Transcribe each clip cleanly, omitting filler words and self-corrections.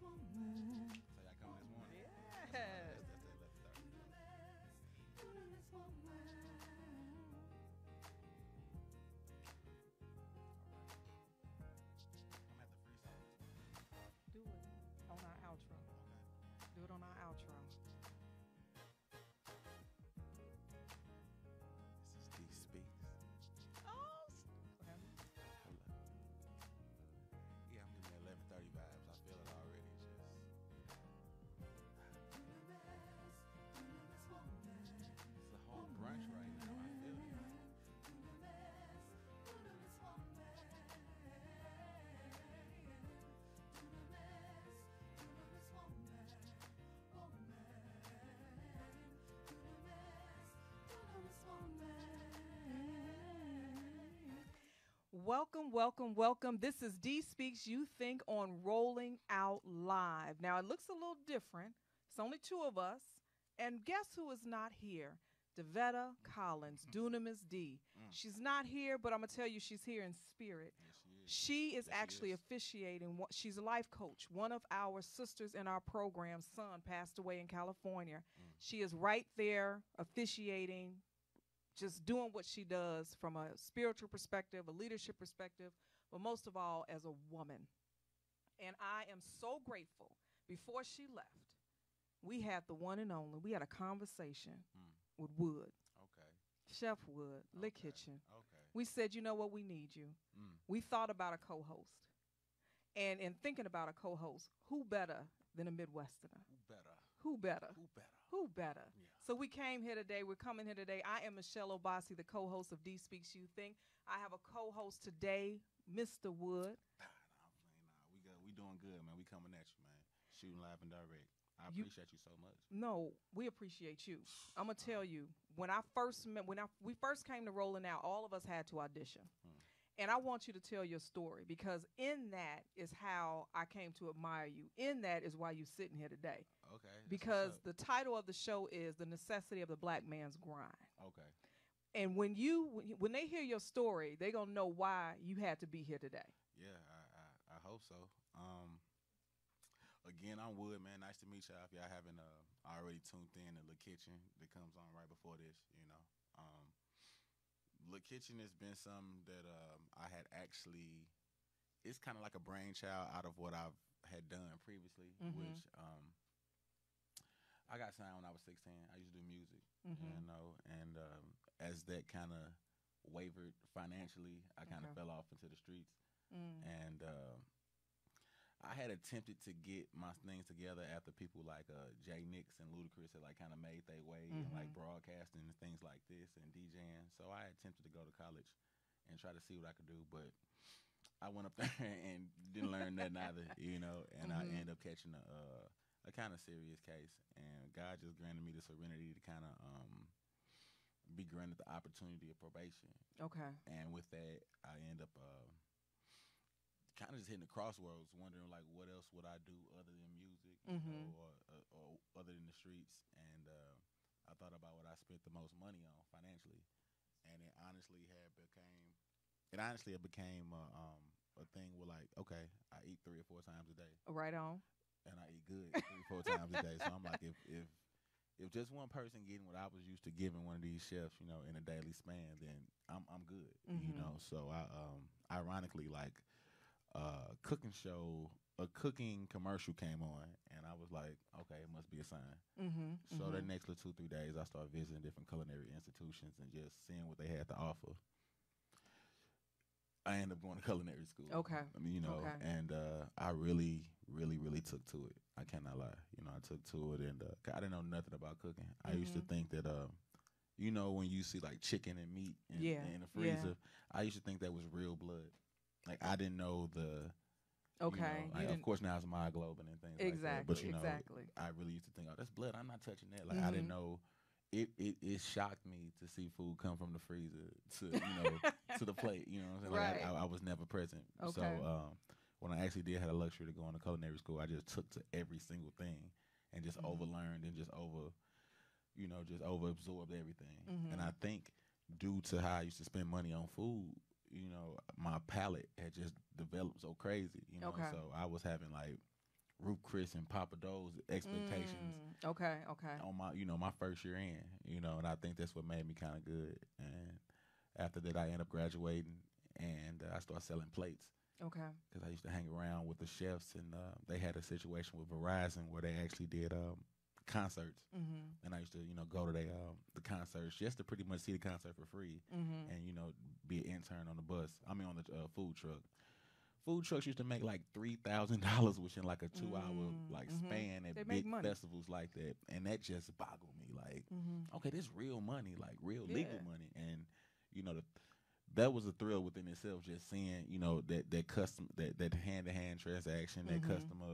woman. So y'all coming this morning? Yes. That's that 11:30. Dunamis woman. I'm at the freestyle this morning. Do it on our outro. Okay. Do it on our outro. This is D Speaks. Oh, okay. Hold up. Yeah, I'm getting that 11:30 vibes. I feel it already. It's a whole brunch right now. I feel it. Welcome, welcome, welcome. This is D Speaks You Think on Rolling Out Live. Now, it looks a little different. It's only two of us. And guess who is not here? Devetta Collins, Dunamis D. She's not here, but I'm going to tell you she's here in spirit. Yes, She is Yes, she actually is. officiating. She's a life coach. One of our sisters in our program, son, passed away in California. She is right there officiating, just doing what she does from a spiritual perspective, a leadership perspective, but most of all as a woman. And I am so grateful. Before she left, we had the one and only, we had a conversation with Wood, Okay. Chef Wood, Lick Okay. Kitchen. Okay. We said, you know what, we need you. We thought about a co-host. And in thinking about a co-host, who better than a Midwesterner? Who better? Who better? Who better? Who better? Yeah. So we came here today. We're coming here today. I am Michelle Obasi, the co-host of D Speaks You Think. I have a co-host today, Mr. Wood. We doing good, man. We coming at you, man. Shooting live and direct. I You- appreciate you so much. No, we appreciate you. I'm gonna tell you, when I first met, we first came to Rolling Out, all of us had to audition. And I want you to tell your story, because in that is how I came to admire you. In that is why you're sitting here today. Okay. that's Because what's the title of the show is The Necessity of the Black Man's Grind. up. Okay. And when they hear your story, they're gonna know why you had to be here today. Yeah, I hope so. Again, I'm Wood, man. Nice to meet y'all. If y'all haven't already tuned in to the Kitchen that comes on right before this, The Kitchen has been something that I had actually. It's kind of like a brainchild out of what I've had done previously, which I got signed when I was 16. I used to do music, and as that kind of wavered financially, I kind of Okay. fell off into the streets, and I had attempted to get my things together after people like Jay Nix and Ludacris had like kind of made their way in like broadcasting and things like this and DJing. So I attempted to go to college and try to see what I could do, but I went up there and didn't learn nothing either, and I ended up catching a kind of serious case, and God just granted me the serenity to kind of be granted the opportunity of probation. Okay. And with that, I end up kind of just hitting the crossroads, wondering like what else would I do other than music, or other than the streets. And I thought about what I spent the most money on financially, and it honestly became a thing where like, okay, I eat 3 or 4 times a day, Right on. and I eat good 3 or 4 times a day. So I'm like, if just one person getting what I was used to giving one of these chefs, in a daily span, then I'm good, So I ironically, like, a cooking commercial came on, and I was like, okay, it must be a sign. So the next little 2-3 days, I started visiting different culinary institutions and just seeing what they had to offer. I ended up going to culinary school. Okay. Okay. And I really, really, really took to it. I cannot lie. I took to it, and I didn't know nothing about cooking. I used to think that, when you see like chicken and meat in the freezer, I used to think that was real blood. Like I didn't know the. Okay. Of course now it's myoglobin and things like that. But Exactly. I really used to think, oh, that's blood. I'm not touching that. Like I didn't know. It shocked me to see food come from the freezer to to the plate. You know what I'm saying? Like Right. I was never present. So Okay. when I actually did have the luxury to go into culinary school, I just took to every single thing and just overlearned and just over absorbed everything. And I think due to how I used to spend money on food, my palate had just developed so crazy. Okay. So I was having like Ruth Chris and Papa Do's expectations. Okay. On my, my first year in, and I think that's what made me kind of good. And after that, I ended up graduating, and I started selling plates. Okay. Because I used to hang around with the chefs, and they had a situation with Verizon where they actually did concerts, and I used to, go to the concerts just to pretty much see the concert for free, and be an intern on the bus. I mean, on the food truck. Food trucks used to make like $3,000 within like a 2-hour span at big festivals like that, and that just boggled me. Like, okay, this real money, like real legal money, and that was a thrill within itself. Just seeing that custom that hand-to-hand transaction, that customer,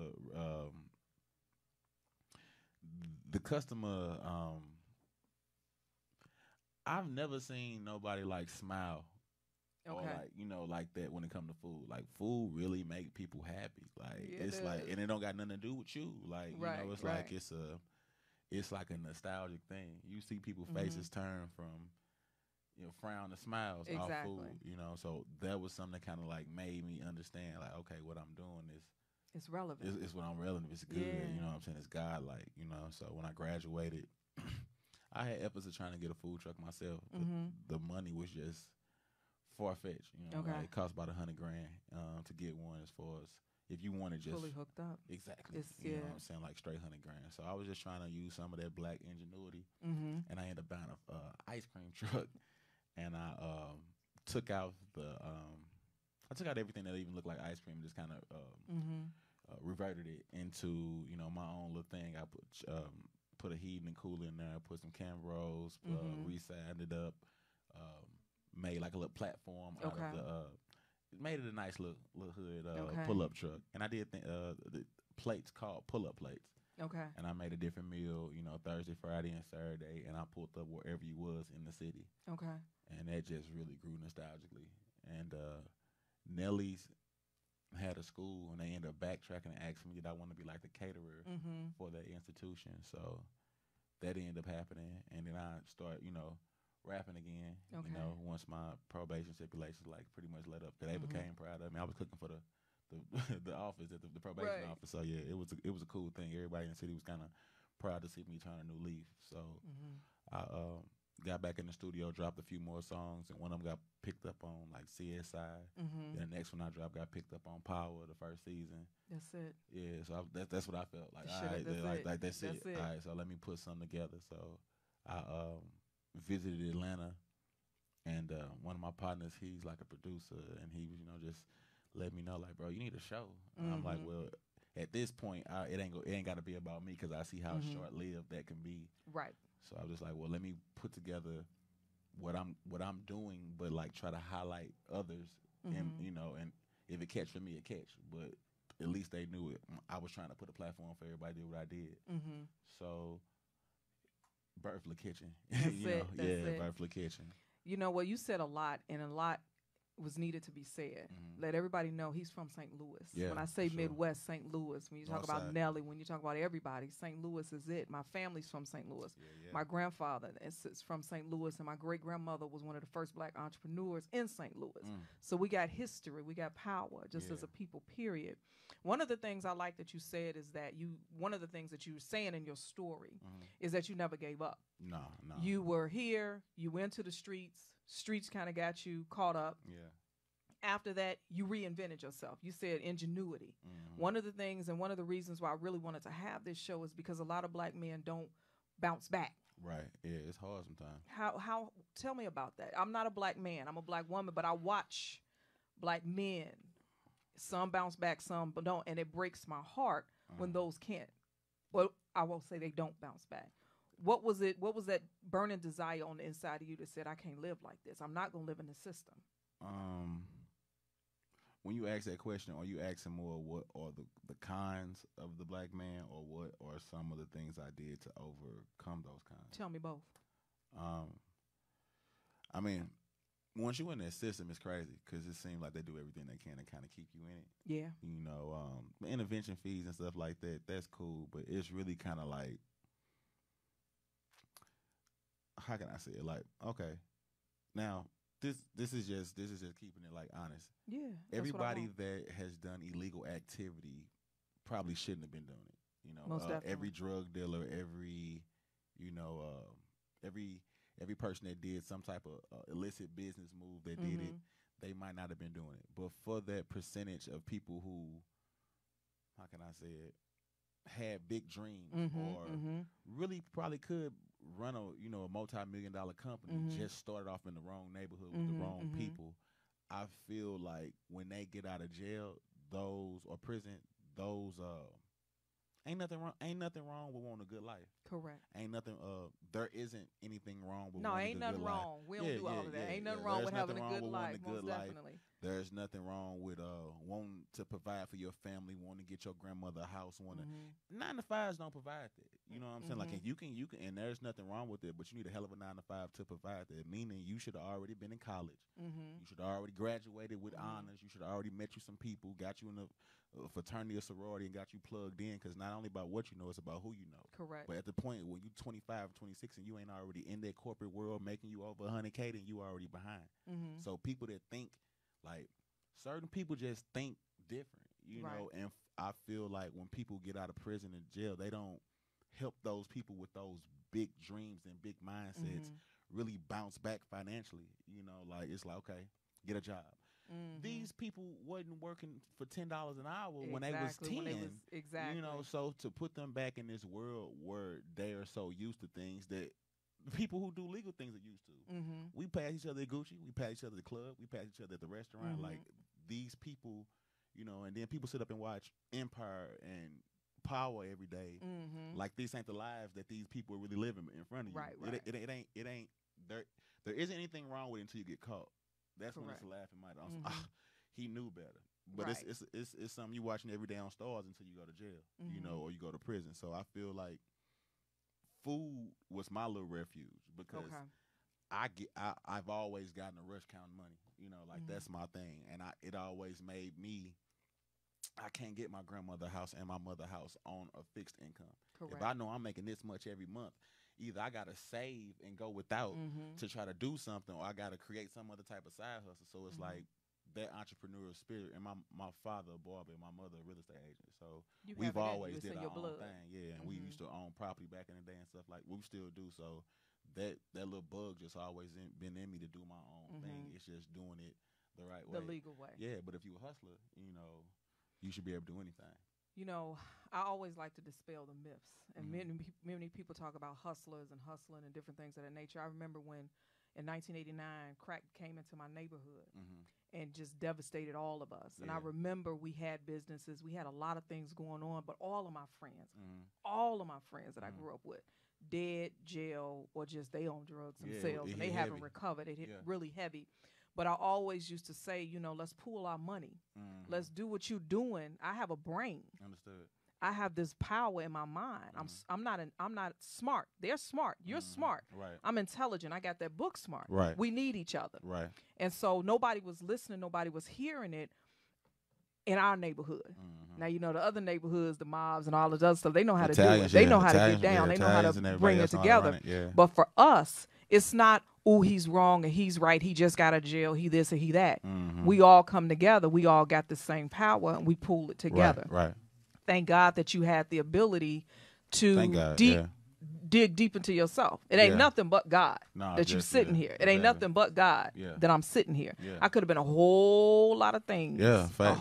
the customer. I've never seen nobody like smile. Okay. Or like that when it comes to food. Like food really make people happy. Like it's like, and it don't got nothing to do with you. Like it's like it's like a nostalgic thing. You see people's faces turn from frown to smiles off food. So that was something that kind of like made me understand like, okay, what I'm doing is it's relevant. It's what I'm relevant. It's good. You know what I'm saying? It's godlike. So when I graduated, I had efforts of trying to get a food truck myself, but the money was just far-fetched, like it cost about $100,000 to get one. As far as if you want to just fully hooked up, exactly, you know what I'm saying, like straight $100,000. So I was just trying to use some of that black ingenuity, and I ended up buying a ice cream truck, and I took out everything that even looked like ice cream, and just kind of reverted it into my own little thing. I put a heating and cooler in there, put some camera rolls, re-sanded it up. Made like a little platform out of made it a nice little hood pull-up truck, and I did the plates called pull-up plates. Okay. And I made a different meal, Thursday, Friday, and Saturday, and I pulled up wherever you was in the city. Okay. And that just really grew nostalgically. And Nellie's had a school, and they ended up backtracking and asking me did I want to be like the caterer for that institution. So that ended up happening, and then I started, rapping again, once my probation stipulations like pretty much let up. They became proud of me. I was cooking for the the office at the probation office. So yeah, it was a cool thing. Everybody in the city was kind of proud to see me turn a new leaf. So I got back in the studio, dropped a few more songs, and one of them got picked up on like CSI. Then the next one I dropped got picked up on Power the first season. That's it. Yeah, so that's what I felt like. All right, that's it. All right, so let me put something together. So I visited Atlanta, and one of my partners, he's like a producer, and he was just let me know like, bro, you need a show. And I'm like, well, at this point it ain't got to be about me, because I see how short-lived that can be. Right. So I was just like, well, let me put together what I'm doing, but like try to highlight others, and and if it catch for me, it catch, but at least they knew it. I was trying to put a platform for everybody to do what I did. So Birth La Kitchen. Birth La Kitchen. Well, you said a lot, and a lot was needed to be said. Let everybody know he's from St. Louis. Yeah, when I say Midwest, St. Louis, when you talk about Nelly, when you talk about everybody, St. Louis is it. My family's from St. Louis. My grandfather is from St. Louis, and my great-grandmother was one of the first black entrepreneurs in St. Louis. So we got history, we got power, just as a people, period. One of the things I like that you said is that one of the things that you were saying in your story is that you never gave up. No. You were here, you went to the streets kind of got you caught up. Yeah. After that, you reinvented yourself. You said ingenuity. One of the things and one of the reasons why I really wanted to have this show is because a lot of black men don't bounce back. Right. Yeah, it's hard sometimes. How tell me about that. I'm not a black man. I'm a black woman, but I watch black men. Some bounce back, some don't, and it breaks my heart when those can't. Well, I won't say they don't bounce back. What was it? What was that burning desire on the inside of you that said, I can't live like this? I'm not going to live in the system. When you ask that question, are you asking more what are the kinds of the black man, or what are some of the things I did to overcome those kinds? Tell me both. I mean, once you're in that system, it's crazy because it seems like they do everything they can to kind of keep you in it. Yeah. Intervention fees and stuff like that, that's cool, but it's really kind of like, how can I say it? Like, okay, now this is just keeping it like honest. Yeah. Everybody that has done illegal activity probably shouldn't have been doing it. You know, Most definitely. every drug dealer, every you know, every person that did some type of illicit business move that did it, they might not have been doing it. But for that percentage of people who, how can I say it, had big dreams or really probably could run a multi-million-dollar company, just started off in the wrong neighborhood with the wrong people. I feel like when they get out of jail, or prison, ain't nothing wrong with wanting a good life. Correct. Ain't nothing. There isn't anything wrong with. No, wanting ain't a nothing good wrong. life. We don't do all of that. Ain't nothing wrong with having a good life. Most definitely. There's nothing wrong with wanting to provide for your family, wanting to get your grandmother a house, wanting 9 to 5s don't provide that. You know what I'm saying? Like, and you can, and there's nothing wrong with it, but you need a hell of a 9 to 5 to provide that. Meaning, you should have already been in college. You should have already graduated with honors. You should have already met you some people, got you in a fraternity or sorority, and got you plugged in. Because not only about what you know, it's about who you know. Correct. But at the point when you 25, 26, and you ain't already in that corporate world making you over 100K, then you already behind. So people that think like. Certain people just think different, you know, and I feel like when people get out of prison and jail, they don't help those people with those big dreams and big mindsets really bounce back financially. You know, like it's like, okay, get a job. These people wasn't working for $10 an hour when they was 10. Exactly. You know, so to put them back in this world where they are so used to things that people who do legal things are used to. We pass each other at Gucci. We pass each other at the club. We pass each other at the restaurant. Like these people, you know, and then people sit up and watch Empire and Power every day. Like these ain't the lives that these people are really living in front of you. Right. It ain't there isn't anything wrong with it until you get caught. That's when it's a laughing matter. He knew better. But it's something you watching every day on Stars until you go to jail, you know, or you go to prison. So I feel like food was my little refuge because I've always gotten a rush counting money. You know, like that's my thing. And it always made me, I can't get my grandmother house and my mother house on a fixed income. Correct. If I know I'm making this much every month, either I got to save and go without to try to do something, or I got to create some other type of side hustle. So it's like that entrepreneurial spirit. And my father a barber and my mother a real estate agent. So we've always did our own thing. Yeah, and we used to own property back in the day and stuff like we still do. So that little bug just always been in me to do my own thing. It's just doing it the right way. The legal way. Yeah, but if you're a hustler, you know, you should be able to do anything. You know, I always like to dispel the myths. And many people talk about hustlers and hustling and different things of that nature. I remember when in 1989, crack came into my neighborhood and just devastated all of us. And I remember we had businesses. We had a lot of things going on. But all of my friends that I grew up with, dead, jail, or just they on drugs themselves. And they haven't recovered. It hit really heavy. But I always used to say, you know, let's pool our money. Let's do what you're doing. I have a brain. Understood. I have this power in my mind. I'm not smart. They're smart. You're smart. Right. I'm intelligent. I got that book smart. Right. We need each other. Right. And so nobody was listening. Nobody was hearing it in our neighborhood. Now, you know, the other neighborhoods, the mobs and all of the other stuff, they know how to do it. They know how to get down. They know how to bring it together. But for us, it's not, oh, he's wrong and he's right. He just got out of jail. He this and he that. We all come together. We all got the same power and we pool it together. Right. Thank God that you had the ability to dig deep into yourself. It ain't nothing but God that you sitting here. It ain't nothing but God that I'm sitting here. I could have been a whole lot of things.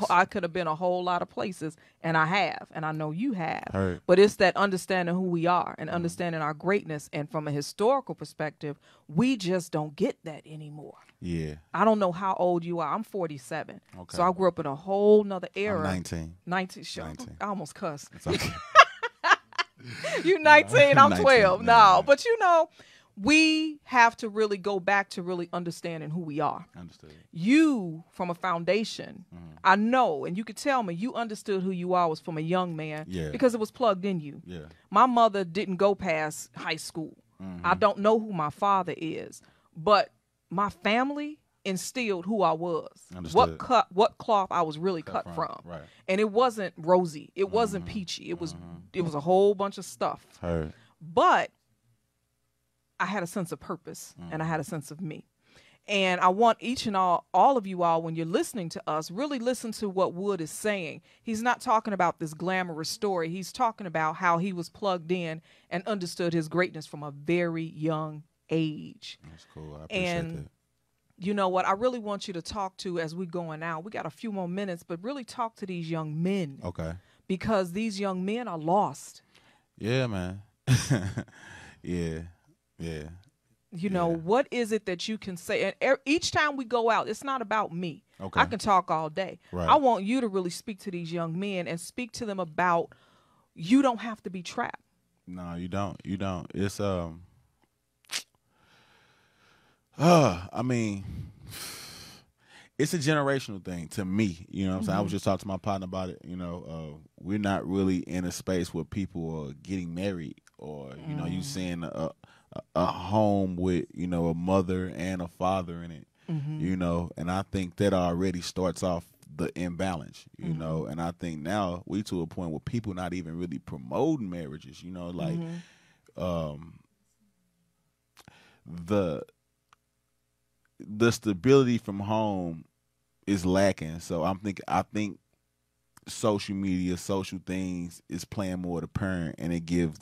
I could have been a whole lot of places, and I have, and I know you have. But it's that understanding who we are and understanding our greatness. And from a historical perspective, we just don't get that anymore. Yeah. I don't know how old you are. I'm 47. Okay. So I grew up in a whole nother era. I'm 19. 19. Sure. 19. I almost cussed. It's okay. You 19, I'm 12. 19, no, but you know, we have to really go back to really understanding who we are. Understood. You, from a foundation, I know, and you could tell me you understood who you are was from a young man because it was plugged in you. Yeah. My mother didn't go past high school. I don't know who my father is, but my family instilled who I was. Understood. What cloth I was really cut from. Right. And it wasn't rosy. It wasn't peachy. It was a whole bunch of stuff. But I had a sense of purpose and I had a sense of me. And I want each and all of you all, when you're listening to us, really listen to what Wood is saying. He's not talking about this glamorous story. He's talking about how he was plugged in and understood his greatness from a very young age. That's cool. I appreciate that. You know what? I really want you to talk to, as we're going out, we got a few more minutes, but really talk to these young men. Okay. Because these young men are lost. Yeah, man. Yeah. You know, what is it that you can say? And each time we go out, it's not about me. Okay. I can talk all day. Right. I want you to really speak to these young men and speak to them about you don't have to be trapped. No, you don't. You don't. It's I mean, it's a generational thing to me. You know what I'm saying? I was just talking to my partner about it. You know, we're not really in a space where people are getting married or, you know, you seeing a home with, you know, a mother and a father in it, you know, and I think that already starts off the imbalance, you know, and I think now we to a point where people not even really promoting marriages, you know, like the stability from home is lacking. So I think social media, social things is playing more the parent, and it gives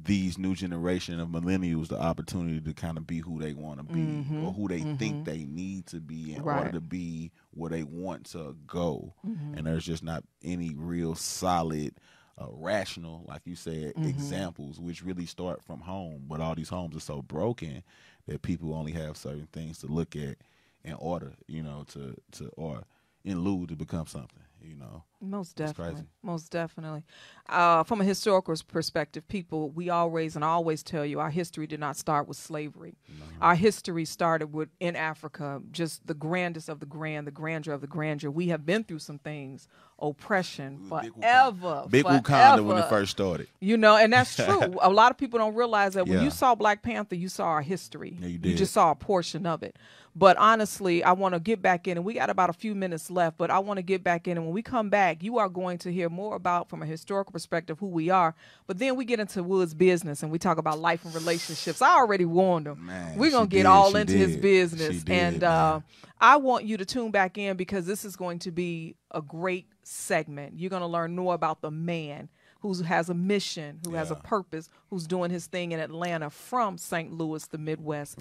these new generation of millennials the opportunity to kind of be who they want to be or who they think they need to be in order to be where they want to go. And there's just not any real solid, rational, like you said, examples, which really start from home. But all these homes are so broken that people only have certain things to look at in order, you know, to or in lieu to become something, you know. Most definitely. Most definitely. From a historical perspective, people, we always tell you our history did not start with slavery. Our history started in Africa, just the grandest of the grand, the grandeur of the grandeur. We have been through some things, oppression, forever. Big Wakanda when it first started. You know, and that's true. A lot of people don't realize that when you saw Black Panther, you saw our history. Yeah, you did. You just saw a portion of it. But honestly, I want to get back in, and we got about a few minutes left, but I want to get back in. And when we come back, you are going to hear more about, from a historical perspective, who we are. But then we get into Wood's business, and we talk about life and relationships. I already warned him. We're going to get all into his business. And I want you to tune back in, because this is going to be a great segment. You're going to learn more about the man who has a mission, who has a purpose, who's doing his thing in Atlanta from St. Louis, the Midwest.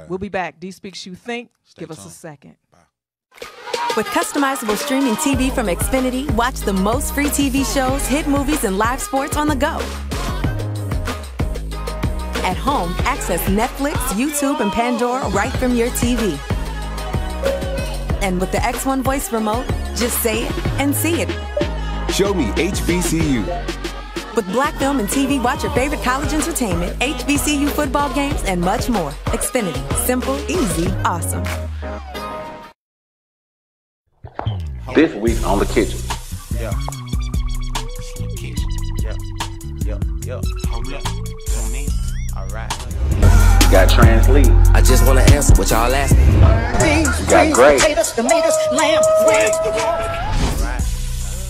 We'll be back. D-Speaks You Think. Give us a second. Bye. With customizable streaming TV from Xfinity, watch the most free TV shows, hit movies, and live sports on the go. At home, access Netflix, YouTube, and Pandora right from your TV. And with the X1 voice remote, just say it and see it. Show me HBCU. With Black Film and TV, watch your favorite college entertainment, HBCU football games, and much more. Xfinity. Simple, easy, awesome. This week on The Kitchen. Hold up. Tune in. All right. You got Trans Lee. I just want to answer what y'all asking. You got Gray.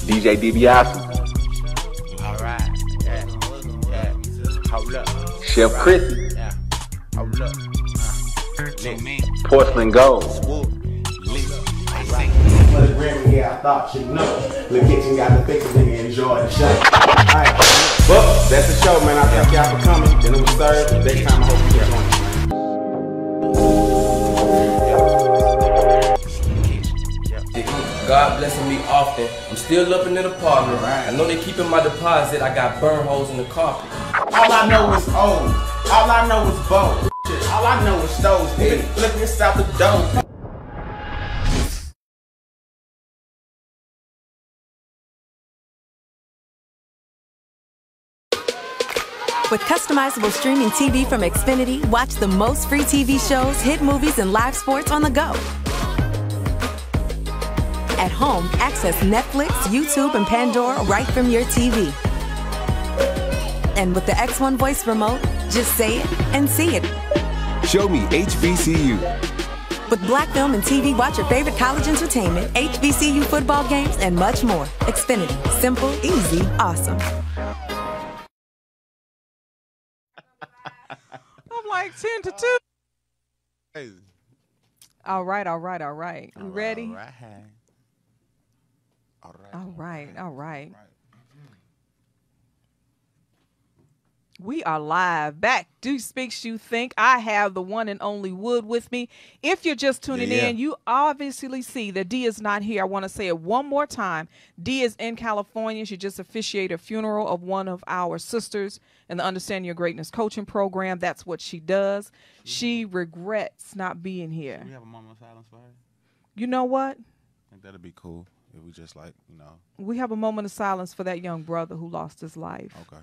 DJ DiBiase. All right. Yeah. Hold up. Chef Chrissy. Yeah. Hold up. Tune in. Porcelain Gold. For the Grammy, yeah, I thought you know. The Kitchen got the fixes, nigga, enjoy the show. Alright, well, that's the show, man. I thank y'all for coming. Then it was Thursday. Next time, I hope you get on. God blessing me often. I'm still living in the apartment. I know they keeping my deposit. I got burn holes in the carpet. All I know is old. All I know is bold. All I know is stoves. Look inside the door. With customizable streaming TV from Xfinity, watch the most free TV shows, hit movies, and live sports on the go. At home, access Netflix, YouTube, and Pandora right from your TV. And with the X1 voice remote, just say it and see it. Show me HBCU. With Black Film and TV, watch your favorite college entertainment, HBCU football games, and much more. Xfinity. Simple, easy, awesome. I'm like 10 to 2. Crazy. All right. We ready? All right. All right. We are live. Back. Do Speaks You Think. I have the one and only Wood with me. If you're just tuning in, you obviously see that D is not here. I want to say it one more time. D is in California. She just officiated a funeral of one of our sisters in the Understanding Your Greatness coaching program. That's what she does. She regrets not being here. Can we have a moment of silence for her? You know what? I think that'd be cool if we just We have a moment of silence for that young brother who lost his life. Okay.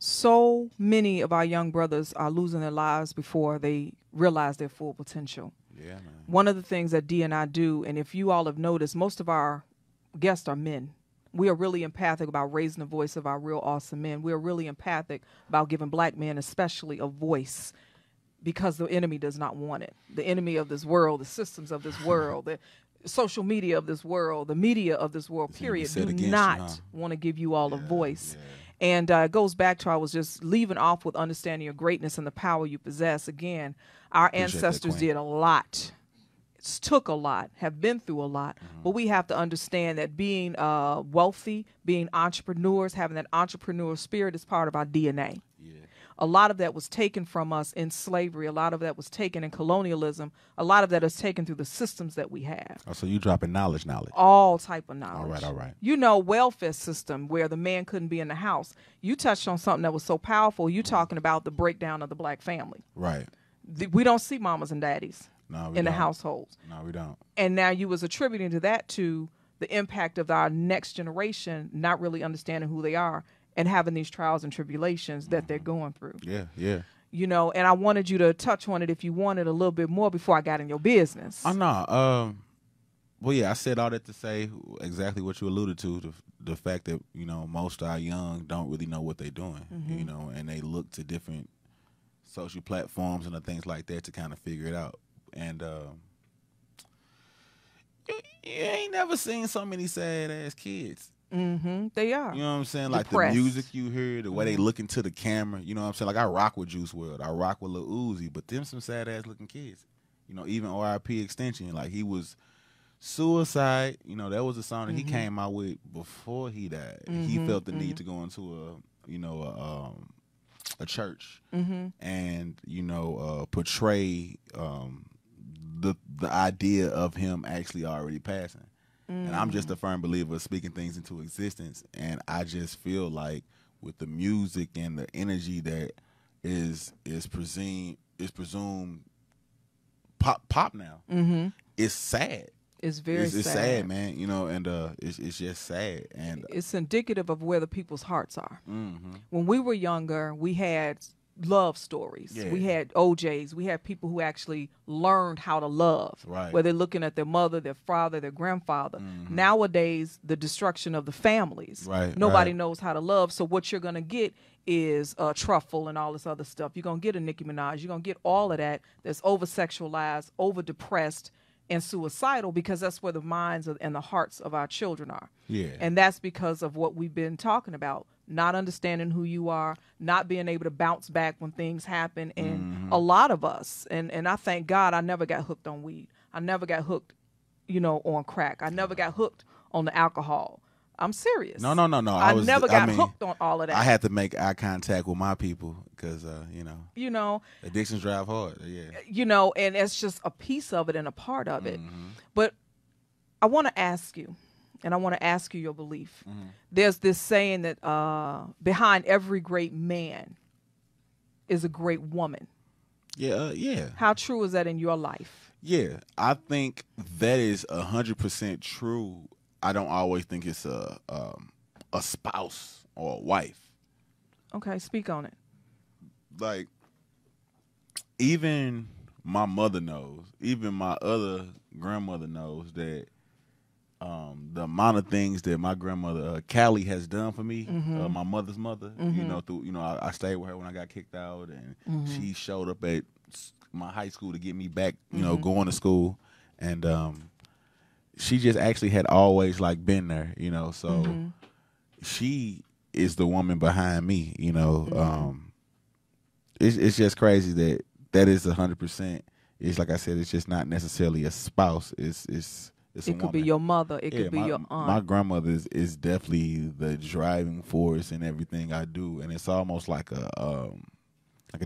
So many of our young brothers are losing their lives before they realize their full potential. Yeah, man. One of the things that D and I do, and if you all have noticed, most of our guests are men. We are really empathic about raising the voice of our real awesome men. We are really empathic about giving black men especially a voice because the enemy does not want it. The enemy of this world, the systems of this world, the social media of this world, the media of this world, period, do not want to give you all a voice. Yeah. And it goes back to I was just leaving off with understanding your greatness and the power you possess. Again, our ancestors did a lot. It took a lot, have been through a lot. But we have to understand that being wealthy, being entrepreneurs, having that entrepreneurial spirit is part of our DNA. Yeah. A lot of that was taken from us in slavery. A lot of that was taken in colonialism. A lot of that is taken through the systems that we have. Oh, so you dropping knowledge. All type of knowledge. All right. You know, welfare system where the man couldn't be in the house. You touched on something that was so powerful. You talking about the breakdown of the black family. Right. We don't see mamas and daddies in the households. No, we don't. And now you was attributing to that to the impact of our next generation not really understanding who they are and having these trials and tribulations that they're going through. Yeah. You know, and I wanted you to touch on it if you wanted a little bit more before I got in your business. Oh, no. Well, yeah, I said all that to say exactly what you alluded to, the fact that, most of our young don't really know what they're doing, and they look to different social platforms and things like that to kind of figure it out. And you ain't never seen so many sad-ass kids. They are. You know what I'm saying? Depressed. Like the music you hear, the way they look into the camera. You know what I'm saying? Like I rock with Juice WRLD. I rock with Lil Uzi. But them some sad-ass looking kids. Even R.I.P. Extension. Like he was Suicide. That was a song that he came out with before he died. He felt the need to go into a church and, portray the idea of him actually already passing. And I'm just a firm believer of speaking things into existence. And I just feel like with the music and the energy that is presumed pop now, it's sad. It's very sad. It's sad, man. And it's just sad. And it's indicative of where the people's hearts are. When we were younger, we had love stories. Yeah. We had OJs. We had people who actually learned how to love. Right. Where they're looking at their mother, their father, their grandfather. Nowadays, the destruction of the families. Right. Nobody knows how to love. So what you're going to get is Truffle and all this other stuff. You're going to get a Nicki Minaj. You're going to get all of that that's over-sexualized, over-depressed, and suicidal because that's where the minds and the hearts of our children are. Yeah. And that's because of what we've been talking about. Not understanding who you are, not being able to bounce back when things happen. And a lot of us, and I thank God I never got hooked on weed. I never got hooked, on crack. I never got hooked on the alcohol. I'm serious. No. I never got hooked on all of that. I had to make eye contact with my people because, addictions drive hard. Yeah. And it's just a piece of it and a part of it. But I want to ask you, and I want to ask you your belief. There's this saying that behind every great man is a great woman. Yeah. How true is that in your life? Yeah, I think that is 100% true. I don't always think it's a spouse or a wife. Okay, speak on it. Like, even my mother knows, even my other grandmother knows that the amount of things that my grandmother Callie has done for me, my mother's mother, I stayed with her when I got kicked out, and she showed up at my high school to get me back, going to school, and she just actually had always been there, so she is the woman behind me. You know, it's just crazy that is 100%. It's like I said, it's just not necessarily a spouse. It's a It could woman. be your mother. It could be your aunt. My grandmother is definitely the driving force in everything I do, and it's almost like a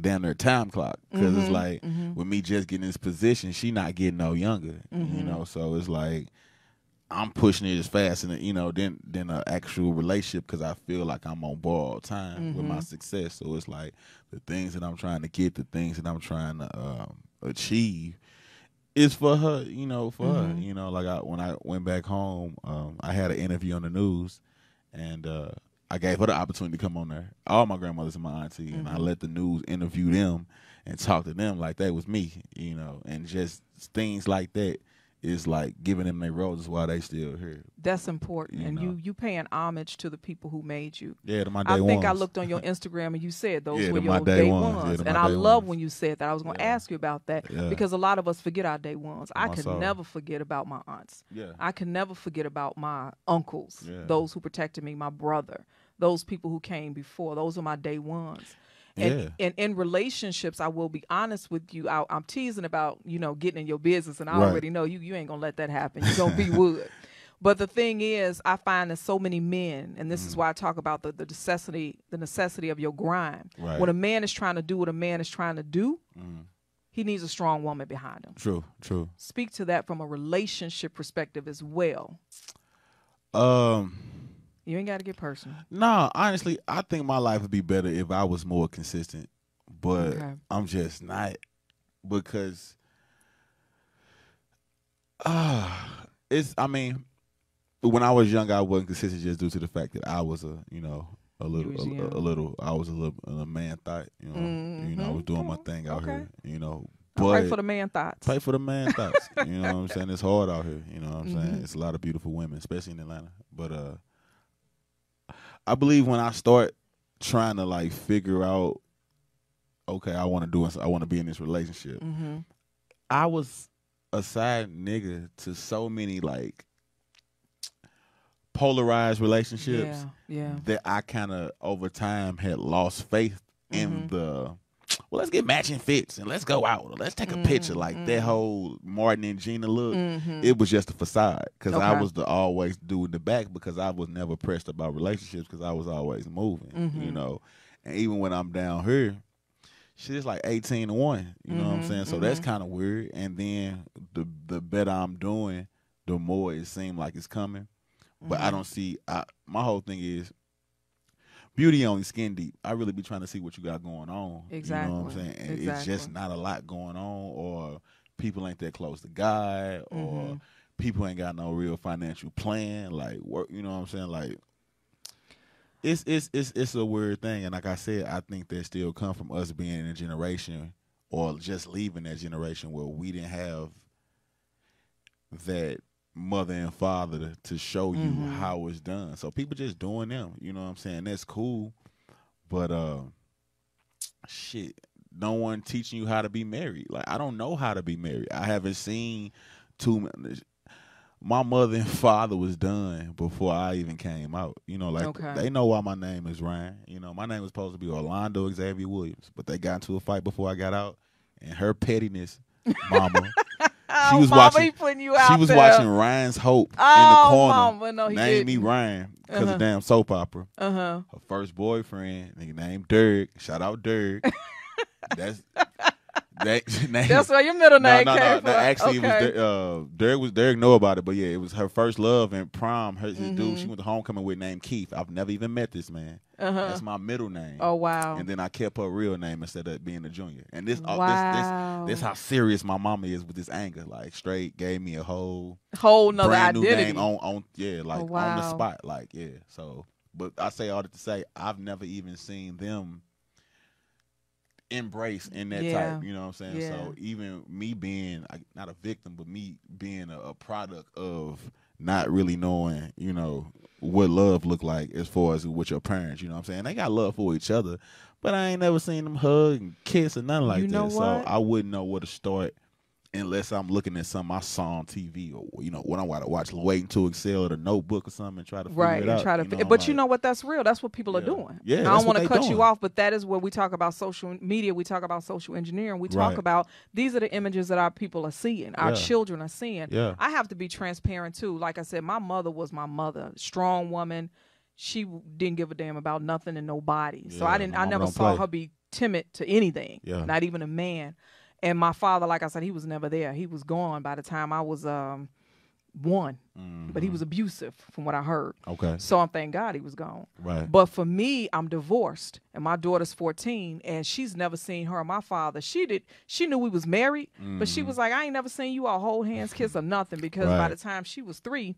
damn near time clock, because it's like with me just getting in this position, she not getting no younger, you know. So it's like I'm pushing it as fast, and than an actual relationship, because I feel like I'm on borrowed time with my success. So it's like the things that I'm trying to get, the things that I'm trying to achieve, is for her, for her. Like when I went back home, I had an interview on the news, and I gave her the opportunity to come on there. All my grandmothers and my auntie, and I let the news interview them and talk to them like that was me, and just things like that is like giving them their roses while they still here. That's important, and you paying homage to the people who made you. Yeah, to my day I think ones. I looked on your Instagram and you said those Yeah, were to my your day day ones. ones, Yeah, to and my I day love ones. when you said that. I was going to ask you about that Yeah. because a lot of us forget our day ones. I My could soul. never forget about my aunts. Yeah. I can never forget about my uncles, Yeah. those who protected me, my brother, those people who came before. Those are my day ones. And in relationships, I will be honest with you. I'm teasing about, getting in your business, and I Right. already know you ain't going to let that happen. You're going to be wood. But the thing is, I find that so many men, and this is why I talk about the necessity of your grind. Right. When a man is trying to do what a man is trying to do, he needs a strong woman behind him. True. Speak to that from a relationship perspective as well. You ain't got to get personal. No, honestly, I think my life would be better if I was more consistent, but Okay. I'm just not, because when I was young, I wasn't consistent just due to the fact that I was a man thought, I was doing my thing out here, I pray for the man thoughts. Pray for the man thoughts. You know what I'm saying? It's hard out here. You know what I'm saying? It's a lot of beautiful women, especially in Atlanta. But I believe when I start trying to like figure out, okay, I want to be in this relationship. I was a side nigga to so many like polarized relationships that I kind of over time had lost faith in the. Well, let's get matching fits and let's go out. Let's take a picture. Like that whole Martin and Gina look, it was just a facade, because I was the always do in the back, because I was never pressed about relationships, because I was always moving, And even when I'm down here, shit is like 18 to 1. You know what I'm saying? So that's kind of weird. And then the better I'm doing, the more it seems like it's coming. But I don't see. My whole thing is, beauty only skin deep. I really be trying to see what you got going on. Exactly. You know what I'm saying? And it's just not a lot going on, or people ain't that close to God, or people ain't got no real financial plan. Like work, you know what I'm saying? Like it's a weird thing. And like I said, I think that still come from us being in a generation, or just leaving that generation, where we didn't have that mother and father to show you how it's done. So people just doing them, you know what I'm saying? That's cool. But shit, no one teaching you how to be married. Like, I don't know how to be married. I haven't seen my mother and father was done before I even came out. They know why my name is Ryan. My name was supposed to be Orlando Xavier Williams, but they got into a fight before I got out, and her pettiness, mama. She was watching. She was watching Ryan's Hope in the corner. Mama, no, he named me didn't. Ryan because of damn soap opera. Uh-huh. Her first boyfriend, nigga named Derek. Shout out Derek. That's name. That's where your middle name came from. No, actually, it was Derek know about it, but yeah, it was her first love in prom. His dude she went to homecoming with named Keith. I've never even met this man. That's my middle name. Oh wow! And then I kept her real name instead of being a junior. And this how serious my mama is with this anger. Like straight gave me a whole nother brand identity new name on the spot. Like yeah. So, but I say all that to say I've never even seen them embrace in that type, you know what I'm saying? Yeah. So even me being not a victim, but me being a product of not really knowing, what love look like as far as with your parents, you know what I'm saying? They got love for each other, but I ain't never seen them hug and kiss or nothing like You know that. what? So I wouldn't know where to start unless I'm looking at something I saw on TV or when I want to watch Waiting to Excel or the Notebook or something and try to figure it out. But you know what? That's real. That's what people are doing. Yeah, I don't want to cut you off, but that is where we talk about social media. We talk about social engineering. We talk about these are the images that our people are seeing, our children are seeing. Yeah. I have to be transparent too. Like I said, my mother was my mother, strong woman. She didn't give a damn about nothing and nobody. So I never saw her be timid to anything, not even a man. And my father, like I said, he was never there. He was gone by the time I was one. But he was abusive from what I heard. Okay. So I'm thank God he was gone. Right. But for me, I'm divorced and my daughter's 14 and she's never seen her or my father. She knew we was married, but she was like, I ain't never seen you all hold hands, kiss or nothing, because by the time she was 3,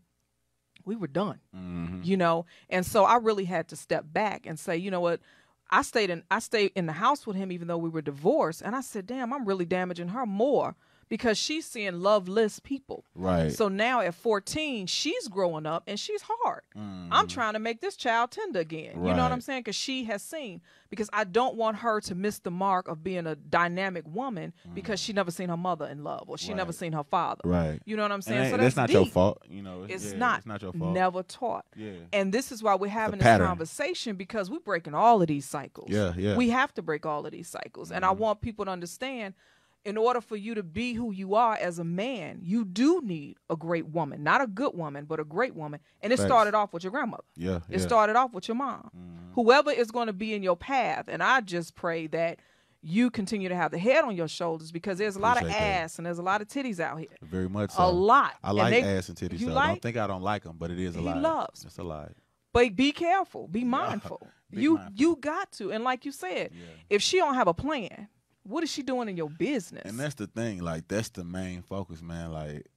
we were done. And so I really had to step back and say, you know what? I stayed in the house with him even though we were divorced, and I said, damn, I'm really damaging her more because she's seeing loveless people. Right. So now at 14, she's growing up and she's hard. I'm trying to make this child tender again. You know what I'm saying? Because she has seen. Because I don't want her to miss the mark of being a dynamic woman because she never seen her mother in love or she never seen her father. Right. You know what I'm saying? And so that's not deep. your fault. It's it's not your fault. Never taught. Yeah. And this is why we're having this pattern. conversation, because we're breaking all of these cycles. Yeah. We have to break all of these cycles. And I want people to understand, in order for you to be who you are as a man, you do need a great woman. Not a good woman, but a great woman. And it started off with your grandmother. Yeah. It started off with your mom. Whoever is going to be in your path. And I just pray that you continue to have the head on your shoulders, because there's a lot of ass and there's a lot of titties out here. Very much so. A lot. I like ass and titties. You so like? Don't think I don't like them, but it is a lot. He loves. It's a lot. But be careful. Be mindful. Mindful. You got to. And like you said, if she don't have a plan, what is she doing in your business? And that's the thing. Like, that's the main focus, man. Like,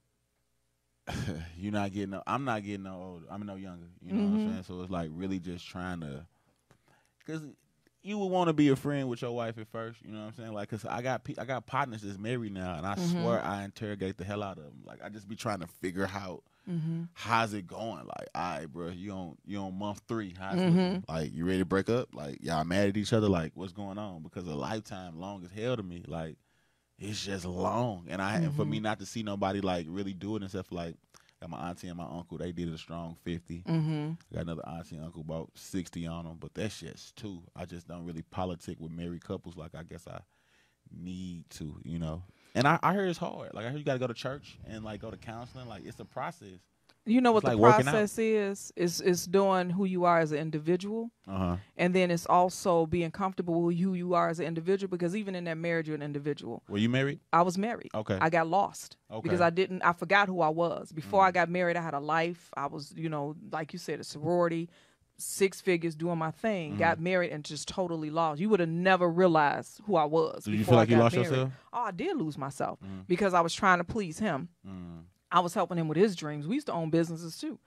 you're not getting no, I'm not getting no older. I'm no younger. You know what I'm saying? So it's like really just trying to, because you would want to be a friend with your wife at first. You know what I'm saying? Like, because I got partners that's married now, and I swear I interrogate the hell out of them. Like, I just be trying to figure out how's it going. Like, all right, bro, you on month 3. How's it looking? Like, you ready to break up? Like, y'all mad at each other? Like, what's going on? Because a lifetime long as hell to me. Like, it's just long. And and for me not to see nobody like really do it and stuff, like, got my auntie and my uncle, they did a strong 50. Got another auntie and uncle about 60 on them, but that's just 2. I just don't really politic with married couples like I guess I need to, And I heard it's hard. Like, I heard you got to go to church and like go to counseling. Like, it's a process. You know what It's the like working process is? It's doing who you are as an individual. And then it's also being comfortable with who you are as an individual, because even in that marriage, you're an individual. Were you married? I was married. Okay. I got lost because I forgot who I was. Before I got married, I had a life. I was, like you said, a sorority, 6 figures, doing my thing. Got married and just totally lost. You would have never realized who I was. Did you feel like you lost married. yourself? Oh, I did lose myself because I was trying to please him. I was helping him with his dreams. We used to own businesses too.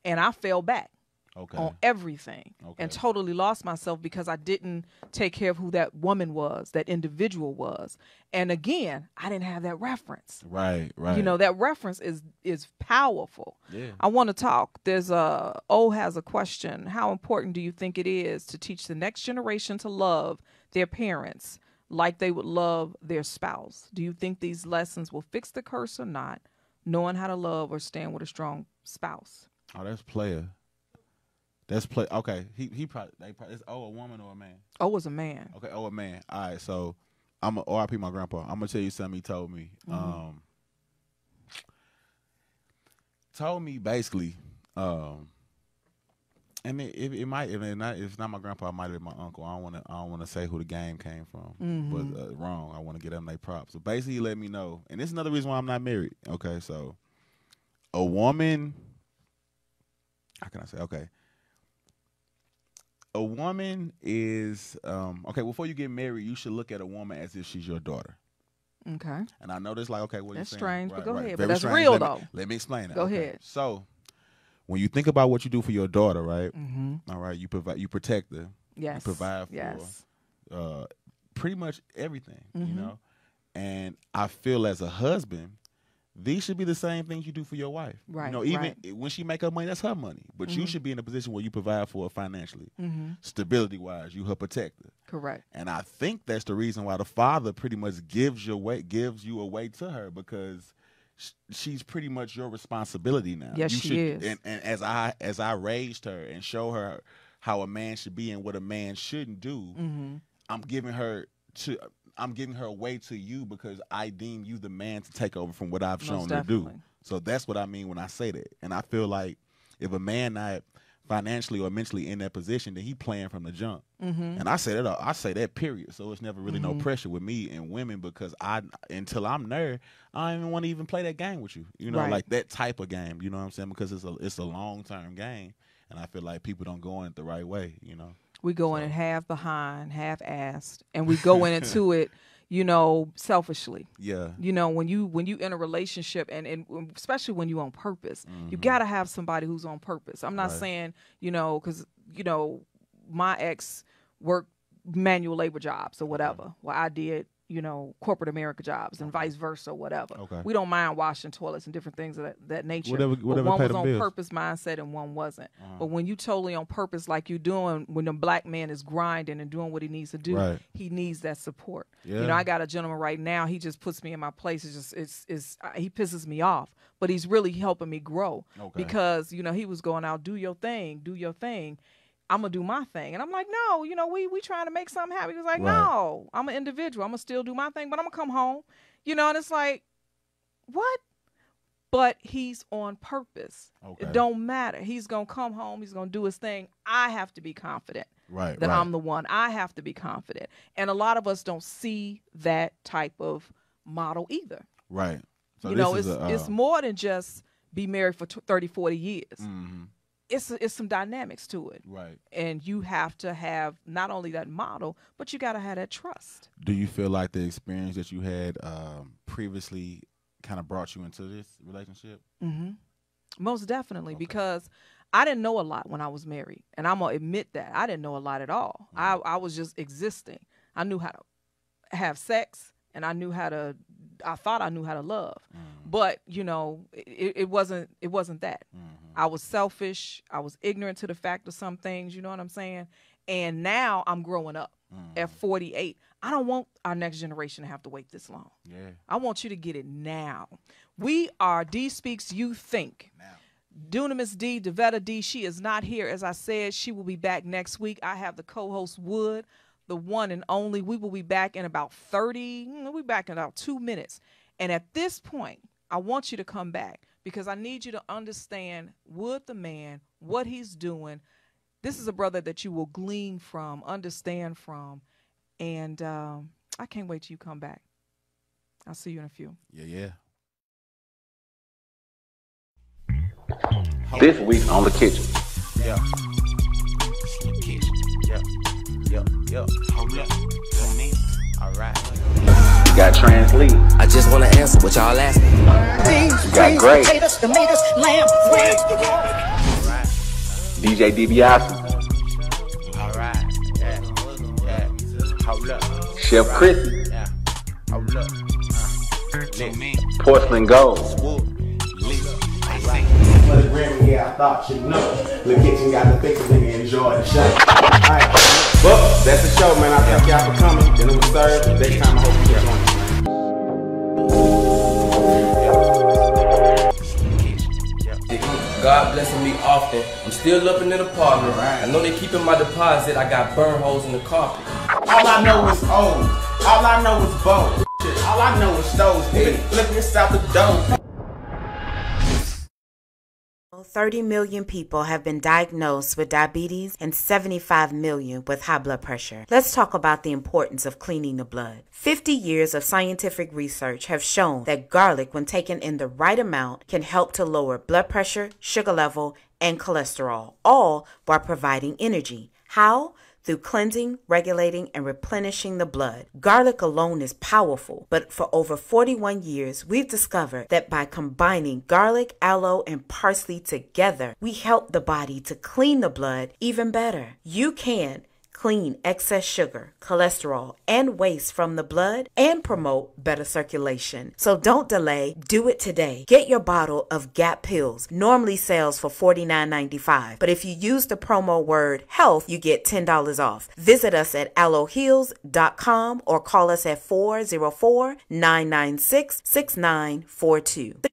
And I fell back on everything and totally lost myself because I didn't take care of who that woman was, that individual was. And again, I didn't have that reference. Right. That reference is powerful. Yeah. I want to talk. There's O has a question. How important do you think it is to teach the next generation to love their parents like they would love their spouse? Do you think these lessons will fix the curse or not? Knowing how to love or stand with a strong spouse. Oh, that's player. That's play. Okay, he probably it's a woman or a man. Oh, was a man. Okay, a man. All right, so I'm a RIP my grandpa. I'm gonna tell you something he told me. Told me basically, and it might if it's not my grandpa, it might be my uncle. I don't wanna say who the game came from, but wrong. I want to get them their props. So basically, he let me know, and this is another reason why I'm not married. Okay, so a woman. How can I say? Okay. A woman is okay. Before you get married, you should look at a woman as if she's your daughter. Okay. And I know this, like, okay, what that's you saying? strange, but go ahead. Very But that's strange. real though. Let me explain it. Go ahead. So, when you think about what you do for your daughter, right? All right, you protect her. Yes. You provide for pretty much everything, you know. And I feel as a husband these should be the same things you do for your wife. Right, You know, even right. when she make her money, that's her money. But you should be in a position where you provide for her financially, stability-wise. You her protector. Correct. And I think that's the reason why the father pretty much gives you away to her, because she's pretty much your responsibility now. Yes, you she should, is. And as I raised her and show her how a man should be and what a man shouldn't do, I'm giving her away to you because I deem you the man to take over from what I've shown to do. definitely. So that's what I mean when I say that. And I feel like if a man not financially or mentally in that position, then he playing from the jump. And I say that period. So it's never really no pressure with me and women, because until I'm there, I don't even want to even play that game with you. You know, Right. like that type of game. You know what I'm saying? Because it's a long-term game, and I feel like people don't go in it the right way. You know. We go in it half behind, half assed, and we go into it, you know, selfishly. Yeah. You know, when you in a relationship, and especially when you on purpose, you gotta have somebody who's on purpose. I'm not Right. saying, you know, because you know, my ex worked manual labor jobs or whatever. Well, I did, you know, corporate America jobs and vice versa, whatever. Okay. We don't mind washing toilets and different things of that nature. Whatever but one pay was the on bills. purpose mindset and one wasn't. But when you totally on purpose, like you doing, when the black man is grinding and doing what he needs to do, Right. he needs that support. Yeah. You know, I got a gentleman right now. He just puts me in my place. He pisses me off, but he's really helping me grow because you know he was going out, do your thing. I'm gonna do my thing, and I'm like, no, you know, we trying to make something happen. He was like, Right. no, I'm an individual. I'm gonna still do my thing, but I'm gonna come home, you know. And it's like, what? But he's on purpose. Okay. It don't matter. He's gonna come home. He's gonna do his thing. I have to be confident Right. that right. I'm the one. I have to be confident, and a lot of us don't see that type of model either. Right. So you this know, is it's more than just be married for 30, 40 years. Mhm. It's some dynamics to it. Right. And you have to have not only that model, but you got to have that trust. Do you feel like the experience that you had previously kind of brought you into this relationship? Most definitely, because I didn't know a lot when I was married. And I'm going to admit that. I didn't know a lot at all. I was just existing. I knew how to have sex, and I thought I knew how to love. But, you know, it wasn't that. I was selfish. I was ignorant to the fact of some things, you know what I'm saying? And now I'm growing up at 48. I don't want our next generation to have to wait this long. Yeah. I want you to get it now. We are D Speaks You Think. Dunamis D, Devetta D, she is not here. As I said, she will be back next week. I have the co-host Wood, the one and only. We will be back in about 2 minutes. And at this point, I want you to come back because I need you to understand Wood the man, what he's doing. This is a brother that you will glean from, understand from. And I can't wait till you come back. I'll see you in a few. Yeah. This week on The Kitchen. Yeah. Hold up. Tune in. All right. You got Translead. I just wanna answer what y'all asking. You got Great. DJ DiBiase. All right. Yeah. Hold up. Chef Chrissy. Yeah. Hold up. Tune in. Porcelain Gold. Wood. Lee. I see. For the Grammy, yeah, I thought you know. The kitchen got the fixes and enjoy the show. Alright, well, that's the show, man. I thank y'all for coming. And it was Thursday. Next time I hope you join us, man. God blessing me often. I'm still up in the apartment. I know they keeping my deposit. I got burn holes in the carpet. All I know is old. All I know is bold. All I know is stoves. Flipping this out the dough. 30 million people have been diagnosed with diabetes and 75 million with high blood pressure. Let's talk about the importance of cleaning the blood. 50 years of scientific research have shown that garlic, when taken in the right amount, can help to lower blood pressure, sugar level, and cholesterol, all while providing energy. How? Through cleansing, regulating, and replenishing the blood. Garlic alone is powerful, but for over 41 years, we've discovered that by combining garlic, aloe, and parsley together, we help the body to clean the blood even better. You can clean excess sugar, cholesterol, and waste from the blood, and promote better circulation. So don't delay. Do it today. Get your bottle of GAP pills. Normally sells for $49.95, but if you use the promo word HEALTH, you get $10 off. Visit us at aloeheals.com or call us at 404-996-6942.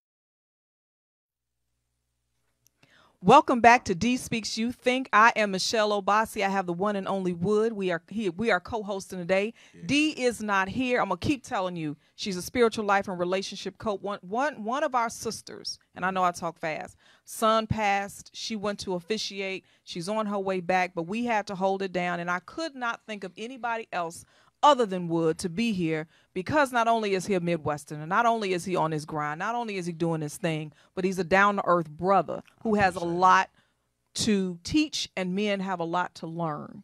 Welcome back to D Speaks You Think. I am Michelle Obasi. I have the one and only Wood. We are here. We are co-hosting today. Yeah. D is not here. I'm gonna keep telling you, she's a spiritual life and relationship coach. One of our sisters, and I know I talk fast. Son passed. She went to officiate. She's on her way back, but we had to hold it down, and I could not think of anybody else other than Wood to be here, because not only is he a Midwestern, and not only is he on his grind, not only is he doing his thing, but he's a down-to-earth brother who has a lot to teach, and men have a lot to learn.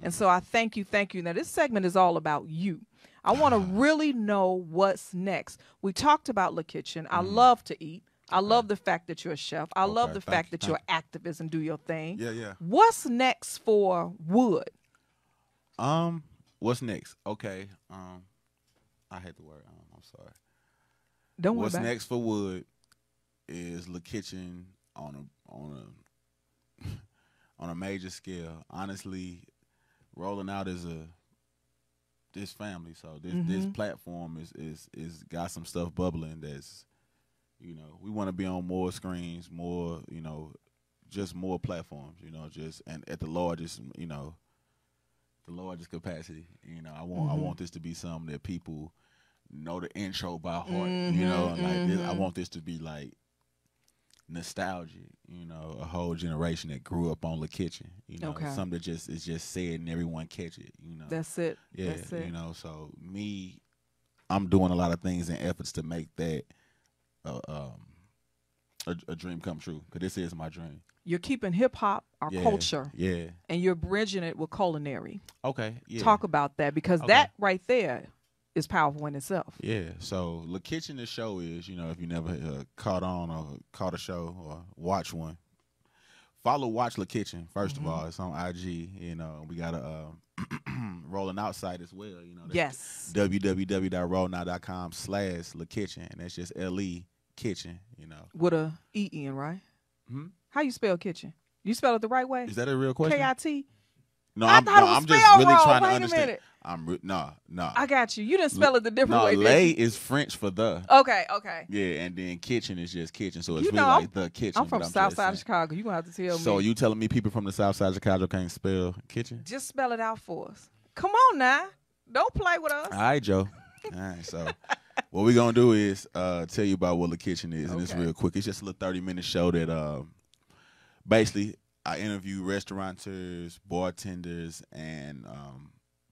And so I thank you. Now, this segment is all about you. I want to really know what's next. We talked about La Kitchen. I love to eat. I love the fact that you're a chef. I love the fact that you're an activist and do your thing. Yeah. What's next for Wood? What's next? Okay. I hate the word. I'm sorry. Don't worry What's about next for Wood is La Kitchen on a major scale. Honestly, rolling out as this family. So this platform is got some stuff bubbling. That's, we want to be on more screens, more, just more platforms. Just and at the largest, the largest capacity. I want this to be something that people know the intro by heart. Like this, I want this to be like nostalgia. A whole generation that grew up on La Kitchen. Something that is just said and everyone catch it. That's it. Yeah. That's it. So I'm doing a lot of things and efforts to make that a dream come true. Because this is my dream. You're keeping hip-hop, our culture, and you're bridging it with culinary. Okay, yeah. Talk about that, because that right there is powerful in itself. Yeah, so La Kitchen, the show is, if you never caught on or caught a show or watch one, watch La Kitchen, first of all. It's on IG, we got a Rolling Out site as well. Yes. www.rollnout.com/La Kitchen, and that's just LE Kitchen, With a E-N, right? How you spell kitchen? You spell it the right way? Is that a real question? K-I-T? No, I'm just really wrong. trying to Wait understand. A minute. No. I got you. You didn't spell it the different way. Lay is French for the. Okay. Yeah, and then kitchen is just kitchen, so it's You really know, like the kitchen. I'm from South Side of Chicago. You're going to have to tell me. So you telling me people from the South Side of Chicago can't spell kitchen? Just spell it out for us. Come on now. Don't play with us. All right, Joe. All right, so what we're going to do is tell you about what La Kitchen is, and it's real quick. It's just a little 30-minute show that basically I interview restaurateurs, bartenders, and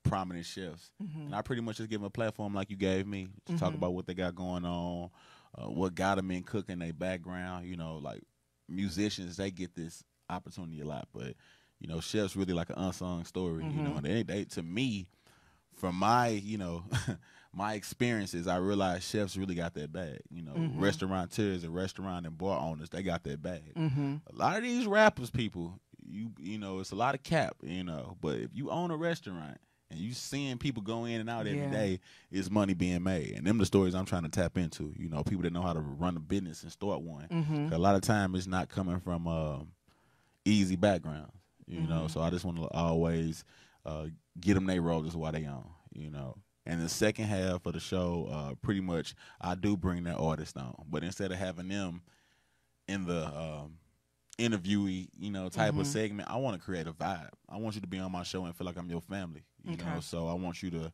prominent chefs. And I pretty much just give them a platform like you gave me to talk about what they got going on, what got them in cooking, their background. Like musicians, they get this opportunity a lot, but chefs really like an unsung story. And they to me, from my my experiences, I realized chefs really got that bag. Restaurateurs and restaurant and bar owners, they got that bag. A lot of these rappers, people, it's a lot of cap, but if you own a restaurant and you seeing people go in and out every day, it's money being made. And them the stories I'm trying to tap into, people that know how to run a business and start one. A lot of time it's not coming from easy backgrounds, so I just want to always get them their roles while they on, And the second half of the show, pretty much, I do bring that artist on. But instead of having them in the interviewee, type of segment, I want to create a vibe. I want you to be on my show and feel like I'm your family, you know. So I want you to,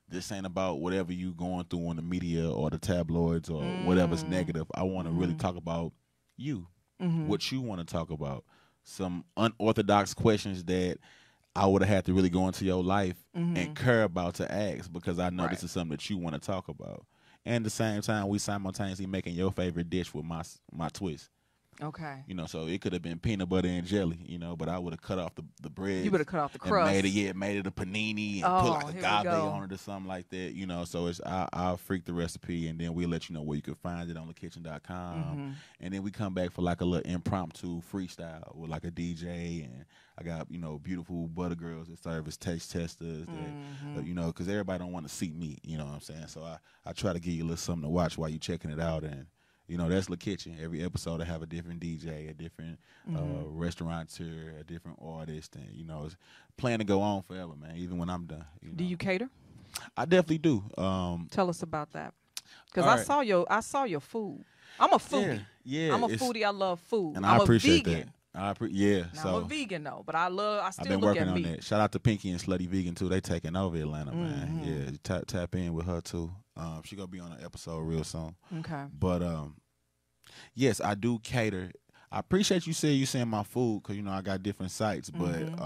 this ain't about whatever you going through on the media or the tabloids or whatever's negative. I want to really talk about you, what you want to talk about, some unorthodox questions that I would have had to really go into your life and care about to ask, because I know this is something that you want to talk about. And at the same time, we simultaneously making your favorite dish with my twist. Okay. You know, so it could have been peanut butter and jelly, you know, but I would have cut off the bread. You would have cut off the crust. Made it a panini and put like agave on it or something like that, you know. So it's I'll freak the recipe, and then we'll let you know where you can find it on thekitchen.com. And then we come back for like a little impromptu freestyle with like a DJ, and I got, you know, beautiful butter girls that serve as taste testers that, you know, because everybody don't want to see meat, you know what I'm saying? So I try to give you a little something to watch while you checking it out. And you know, that's Le Kitchen. Every episode I have a different DJ, a different restaurateur, a different artist, and you know, it's plan to go on forever, man. Even when I'm done. You know? Do you cater? I definitely do. Tell us about that, because I saw your food. I'm a foodie. Yeah, I'm a foodie. I love food. And I'm I appreciate a vegan. that. I'm a vegan though, but I still I've been look working at on meat. that. Shout out to Pinky and Slutty Vegan too. They taking over Atlanta, man. Yeah, tap in with her too. She gonna be on an episode real soon. Okay. But yes, I do cater. I appreciate you saying my food, because you know I got different sites, but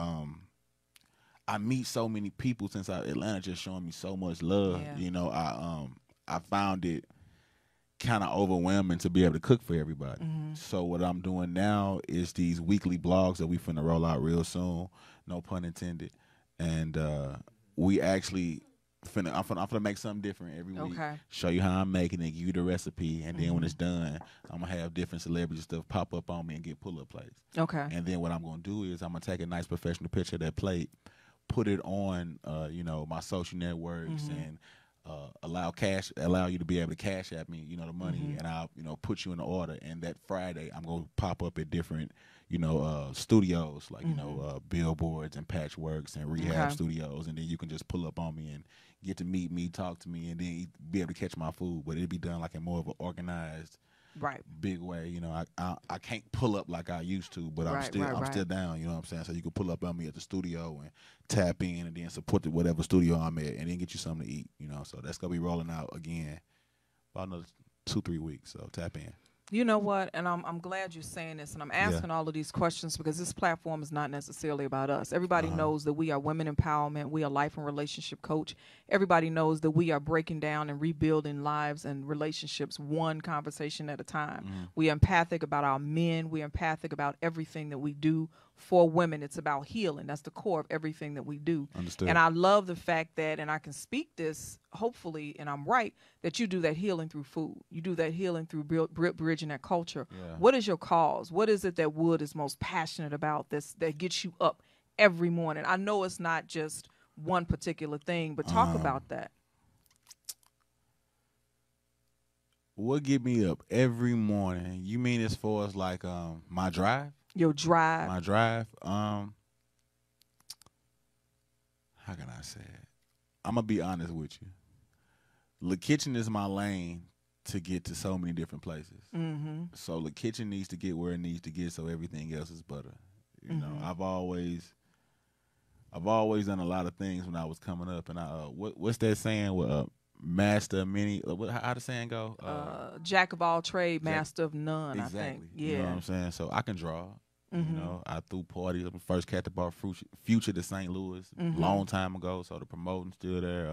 I meet so many people since Atlanta just showing me so much love. Yeah. You know, I found it kind of overwhelming to be able to cook for everybody. So what I'm doing now is these weekly blogs that we finna roll out real soon, no pun intended. And we actually I'm finna make something different every week. Okay. Show you how I'm making it, give you the recipe, and then when it's done, I'm gonna have different celebrity stuff pop up on me and get pull-up plates. Okay. And then what I'm gonna do is I'm gonna take a nice professional picture of that plate, put it on you know, my social networks, and allow you to be able to cash at me, you know, the money, and I'll, you know, put you in the order. And that Friday I'm gonna pop up at different, you know, studios, like you know, billboards and patchworks and rehab studios, and then you can just pull up on me and get to meet me, talk to me, and then be able to catch my food. But it'll be done like in more of an organized, big way. You know, I can't pull up like I used to, but I'm still down. You know what I'm saying? So you can pull up on me at the studio and tap in, and then support whatever studio I'm at, and then get you something to eat. You know, so that's gonna be rolling out again about another 2-3 weeks. So tap in. You know what? And I'm glad you're saying this, and I'm asking all of these questions because this platform is not necessarily about us. Everybody knows that we are women empowerment. We are life and relationship coach. Everybody knows that we are breaking down and rebuilding lives and relationships one conversation at a time. We are empathic about our men. We are empathic about everything that we do for women. It's about healing. That's the core of everything that we do. Understood. And I love the fact that, and I can speak this, hopefully, and I'm right, that you do that healing through food. You do that healing through bridging that culture. Yeah. What is your cause? What is it that Wood is most passionate about that gets you up every morning? I know it's not just one particular thing, but talk about that. What get me up every morning? You mean as far as like my drive? Your drive. My drive. How can I say it? I'm gonna be honest with you. Le Kitchen is my lane to get to so many different places. So Le Kitchen needs to get where it needs to get, so everything else is butter. You know, I've always done a lot of things when I was coming up, and what's that saying with master of many? How the saying go? Jack of all trade, master of none. Exactly. I think. Yeah. You know what I'm saying? So I can draw. You know, I threw parties. I'm the first cat that brought Future to St. Louis long time ago. So the promoting's still there.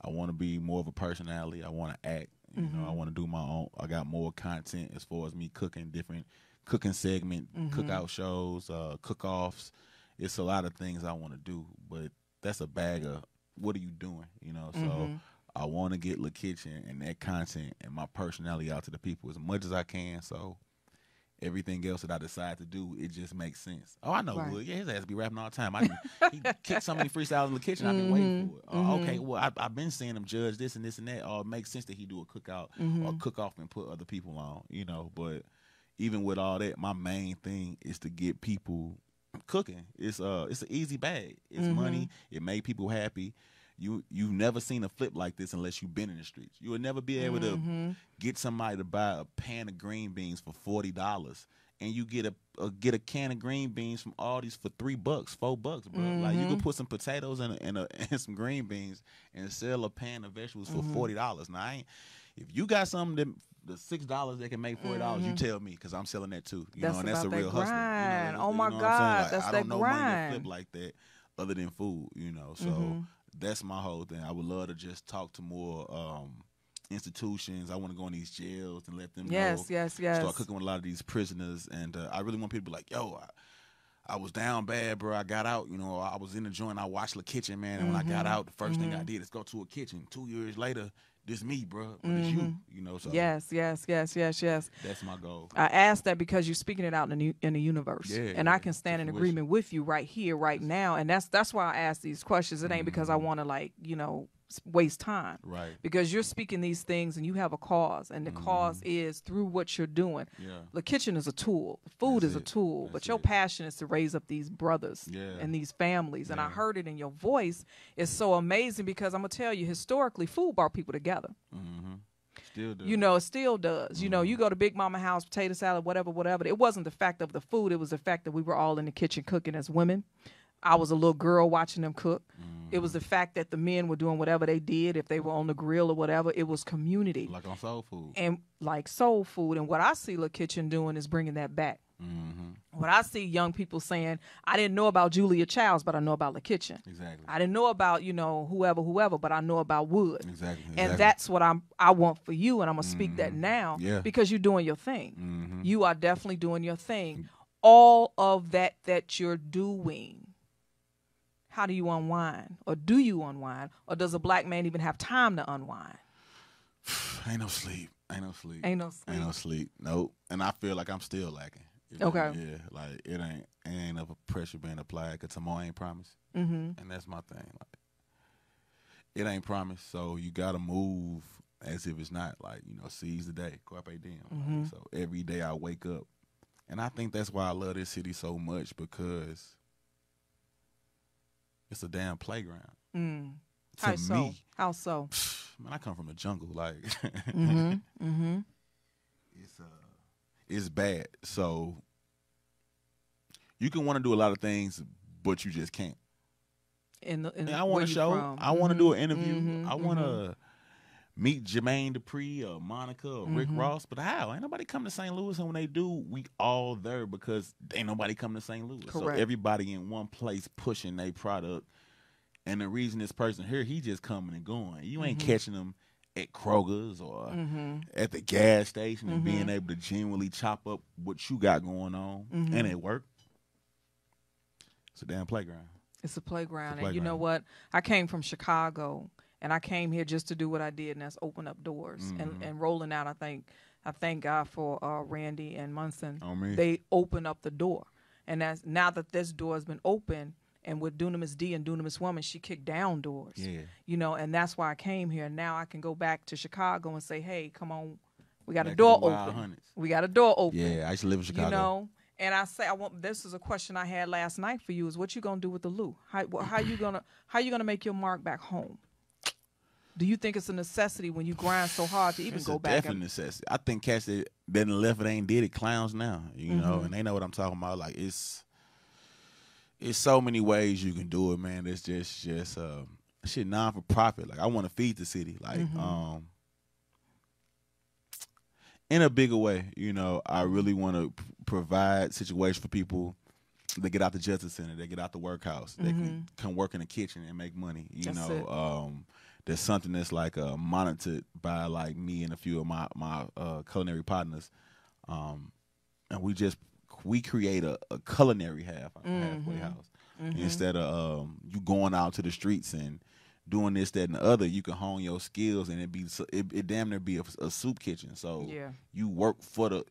I want to be more of a personality. I want to act. You know, I want to do my own. I got more content as far as me cooking, different cooking segment, cookout shows, cook-offs. It's a lot of things I want to do, but that's a bag of what are you doing? You know, so I want to get Le Kitchen and that content and my personality out to the people as much as I can. So everything else that I decide to do, it just makes sense. Oh, I know Wood. Yeah, his ass be rapping all the time. He kicked so many freestyles in Le Kitchen. I've been waiting for it. Okay, well, I've been seeing him judge this and this and that. Oh, it makes sense that he do a cookout or cook off and put other people on, you know. But even with all that, my main thing is to get people cooking. It's an easy bag. It's money. It made people happy. You've never seen a flip like this unless you've been in the streets. You would never be able to get somebody to buy a pan of green beans for $40, and you get a can of green beans from Aldi's for $3, $4, bro. Like you could put some potatoes and some green beans and sell a pan of vegetables for $40. Now, if you got something the $6 that can make $40, you tell me, because I'm selling that too. You know, and that's a real hustler. You know, oh my God, like, that's I that don't know grind. money that flip like that other than food. You know, so. That's my whole thing. I would love to just talk to more institutions. I want to go in these jails and let them Yes. start cooking with a lot of these prisoners. And I really want people to be like, yo, I was down bad, bro. I got out. You know, I was in the joint. I watched the kitchen, man. And when I got out, the first thing I did is go to a kitchen. 2 years later, this me, bro. But it's you. You know. So Yes. that's my goal. I asked that because you're speaking it out in the universe, and I can stand in fruition. agreement with you right here, right now, and that's why I ask these questions. It ain't because I want to waste time, Right. Because you're speaking these things and you have a cause, and the cause is through what you're doing. Yeah. The kitchen is a tool, the food That's is a it. tool, That's but your it. passion is to raise up these brothers and these families. And I heard it in your voice. It's so amazing because I'm gonna tell you, historically, food brought people together. Still do. You know, it still does. You know, you go to Big Mama house, potato salad, whatever. It wasn't the fact of the food. It was the fact that we were all in the kitchen cooking as women. I was a little girl watching them cook. It was the fact that the men were doing whatever they did. If they were on the grill or whatever, it was community. Like on soul food. And like soul food. And what I see La Kitchen doing is bringing that back. What I see young people saying, I didn't know about Julia Childs, but I know about La Kitchen. Exactly. I didn't know about, whoever, but I know about Wood. Exactly. And that's what I want for you, and I'm going to speak that now because you're doing your thing. You are definitely doing your thing. All of that you're doing, how do you unwind? Or do you unwind? Or does a black man even have time to unwind? Ain't no sleep. Ain't no sleep. Ain't no sleep. Ain't no sleep. Nope. And I feel like I'm still lacking. You know? Okay. Yeah. Like it ain't enough pressure being applied because tomorrow ain't promised. And that's my thing. Like it ain't promised, so you gotta move as if it's not. Like seize the day, carpe diem. Like, so every day I wake up, and I think that's why I love this city so much because it's a damn playground. How To so? me, How so? man, I come from the jungle. Like it's bad. So you can want to do a lot of things, but you just can't. And I want to show. I want to do an interview. I want to meet Jermaine Dupri or Monica or Rick Ross. But how? Ain't nobody come to St. Louis. And when they do, we all there because ain't nobody come to St. Louis. Correct. So everybody in one place pushing their product. And the reason this person here, he just coming and going. You ain't catching them at Kroger's or at the gas station and being able to genuinely chop up what you got going on. And it work. It's a damn playground. It's a playground. And you know what? I came from Chicago, and I came here just to do what I did, and that's open up doors. And rolling out, I thank God for Randy and Munson. On me. They open up the door. And that's now that this door has been open, and with Dunamis D and Dunamis Woman, she kicked down doors. Yeah. And that's why I came here. Now I can go back to Chicago and say, hey, come on, we got a door open. We got a door open. Yeah, I used to live in Chicago. And I say, this is a question I had last night for you: is what you gonna do with the Lou? How you gonna make your mark back home? Do you think it's a necessity when you grind so hard to even go back? It's a definite necessity. I think cats that didn't left it ain't did it clowns now, and they know what I'm talking about. Like it's so many ways you can do it, man. It's just shit non for profit. Like I want to feed the city, like in a bigger way. I really want to provide situations for people. They get out the Justice Center, they get out the workhouse, they can come work in the kitchen and make money. There's something that's like monitored by like me and a few of my culinary partners, and we create a culinary halfway house instead of you going out to the streets and doing this, that, and the other. You can hone your skills, and it damn near be a soup kitchen. So you work for the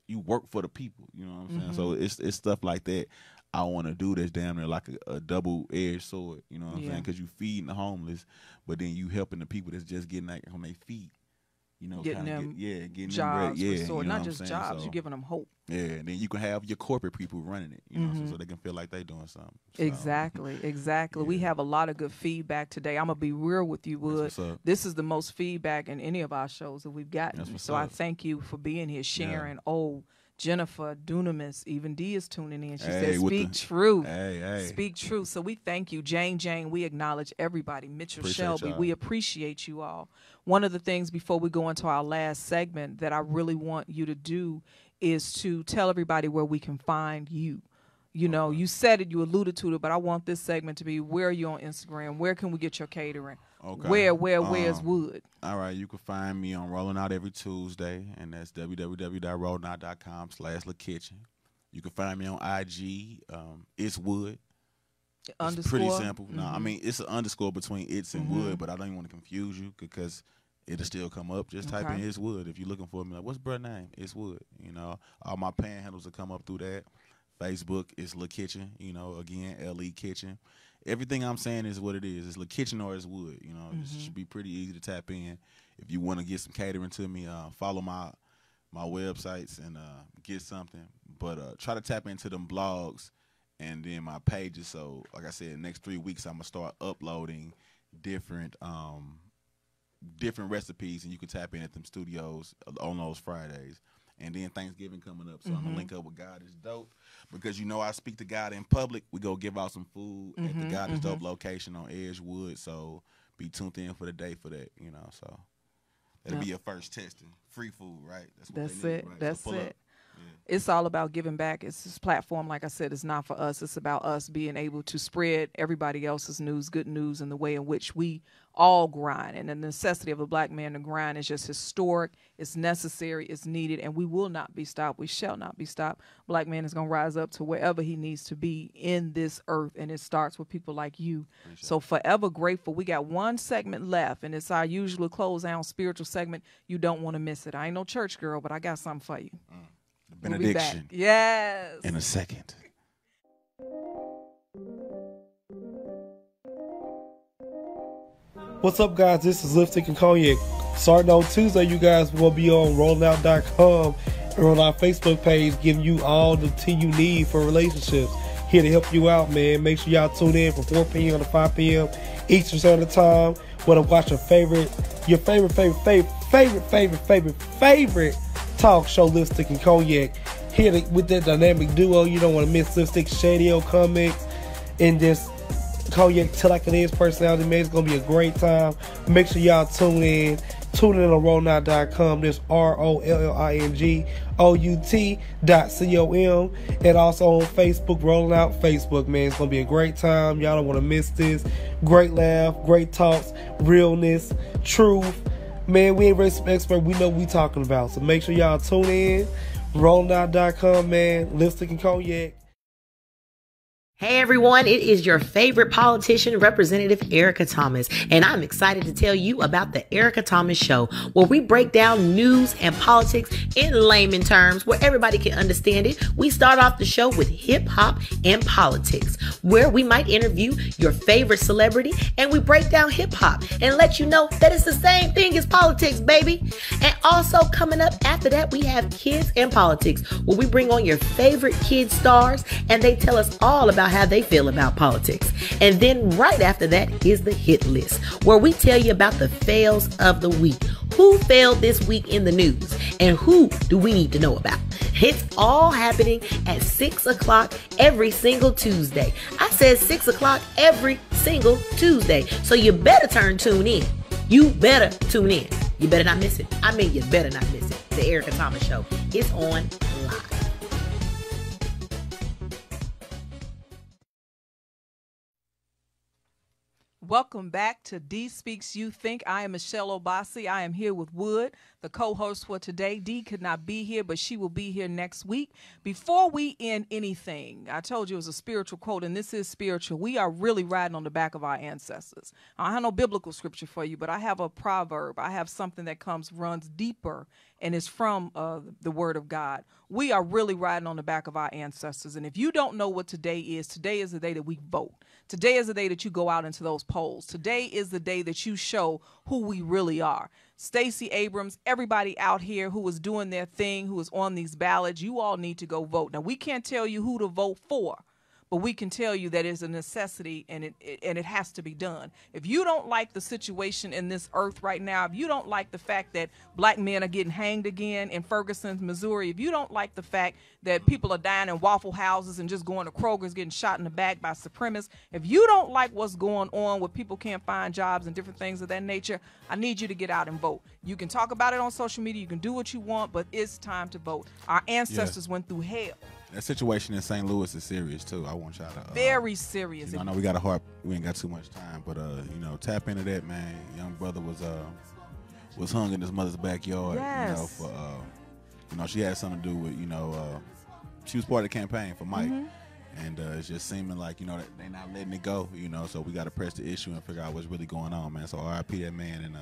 people. You know what I'm saying? So it's stuff like that I want to do that's damn near like a double-edged sword. You know what I'm saying? Because you feeding the homeless, but then you helping the people that's just getting that on their feet. Getting them getting jobs, them restored. Not just jobs, you're giving them hope. Yeah, and then you can have your corporate people running it, so they can feel like they doing something. So. Exactly. Yeah. We have a lot of good feedback today. I'm gonna be real with you, Wood. This is the most feedback in any of our shows that we've gotten. So I thank you for being here, sharing. Yeah. Jennifer, Dunamis, even D is tuning in. She said, speak truth. Speak truth. So we thank you. Jane, we acknowledge everybody. Mitchell Shelby, we appreciate you all. One of the things before we go into our last segment that I really want you to do is to tell everybody where we can find you. You know, you said it, you alluded to it, but I want this segment to be, where are you on Instagram? Where can we get your catering? Okay. Where's Wood? All right, you can find me on Rolling Out every Tuesday, and that's www.rollingout.com/LaKitchen. You can find me on IG. It's Wood. It's pretty simple. No, I mean, it's an underscore between it's and Wood, but I don't even want to confuse you because it'll still come up. Just type in It's Wood. If you're looking for me, like, what's bruh name? It's Wood. You know, all my panhandles will come up through that. Facebook is La Kitchen, you know, again, L-E Kitchen. Everything I'm saying is what it is. It's La Kitchen or it's Wood, you know. It should be pretty easy to tap in. If you want to get some catering to me, follow my websites and get something. But try to tap into them blogs and then my pages. So, like I said, next 3 weeks I'm going to start uploading different recipes, and you can tap in at them studios on those Fridays. And then Thanksgiving coming up, so I'm going to link up with God is Dope. Because, you know, I speak to God in public. We go give out some food at the God is Dope location on Edgewood. So be tuned in for the day for that, you know. So that'll be your first testing. Free food, right? That's it. Right? That's it. Yeah. It's all about giving back. It's this platform, like I said, it's not for us. It's about us being able to spread everybody else's news, good news, in the way in which we all grind. And the necessity of a black man to grind is just historic. It's necessary. It's needed. And we will not be stopped. We shall not be stopped. Black man is going to rise up to wherever he needs to be in this earth. And it starts with people like you. So forever grateful. We got one segment left, and it's our usual close down spiritual segment. You don't want to miss it. I ain't no church girl, but I got something for you. The benediction. Yes. In a second. What's up, guys? This is Lipstick and Cognac. Starting on Tuesday, you guys will be on rollingout.com and on our Facebook page, giving you all the tea you need for relationships. Here to help you out, man. Make sure y'all tune in from 4 p.m. to 5 p.m. Eastern Standard Time. Want to watch your favorite talk show, Lipstick and Cognac. Here with that dynamic duo. You don't want to miss Lipstick, Shadio Comics, and this Cognac Till Like It Is personality, man. It's going to be a great time. Make sure y'all tune in. Tune in on rollingout.com. This ROLLINGOUT.com. And also on Facebook, Rolling Out Facebook, man. It's going to be a great time. Y'all don't want to miss this. Great laugh, great talks, realness, truth. Man, we ain't race expert. We know what we talking about. So make sure y'all tune in. rollingout.com, man. Lipstick and Cognac. Hey everyone, it is your favorite politician, Representative Erica Thomas, and I'm excited to tell you about the Erica Thomas Show, where we break down news and politics in layman terms where everybody can understand it. We start off the show with hip hop and politics, where we might interview your favorite celebrity and we break down hip hop and let you know that it's the same thing as politics, baby. And also coming up after that, we have Kids and Politics, where we bring on your favorite kid stars and they tell us all about how they feel about politics. And then right after that is the hit list, where we tell you about the fails of the week. Who failed this week in the news and who do we need to know about? It's all happening at 6 o'clock every single Tuesday. I said 6 o'clock every single Tuesday. So you better tune in. You better tune in. You better not miss it. I mean, you better not miss it. The Erica Thomas Show is on live. Welcome back to D Speaks You Think. I am Michelle Obasi. I am here with Wood, the co-host for today. D could not be here, but she will be here next week. Before we end anything, I told you it was a spiritual quote, and this is spiritual. We are really riding on the back of our ancestors. I have no biblical scripture for you, but I have a proverb. I have something that runs deeper, and it's from the Word of God. We are really riding on the back of our ancestors. And if you don't know what today is the day that we vote. Today is the day that you go out into those polls. Today is the day that you show who we really are. Stacey Abrams, everybody out here who is doing their thing, who is on these ballots, you all need to go vote. Now, we can't tell you who to vote for, but we can tell you that it's a necessity and it has to be done. If you don't like the situation in this earth right now, if you don't like the fact that black men are getting hanged again in Ferguson, Missouri, if you don't like the fact that people are dying in Waffle Houses and just going to Kroger's getting shot in the back by supremacists, if you don't like what's going on where people can't find jobs and different things of that nature, I need you to get out and vote. You can talk about it on social media, you can do what you want, but it's time to vote. Our ancestors went through hell. That situation in St. Louis is serious too. I want y'all to very serious. I know we got a heart. We ain't got too much time, but tap into that, man. Young brother was hung in his mother's backyard. Yes. She had something to do with she was part of the campaign for Mike, and it's just seeming like they're not letting it go. So we got to press the issue and figure out what's really going on, man. So R.I.P. that man, and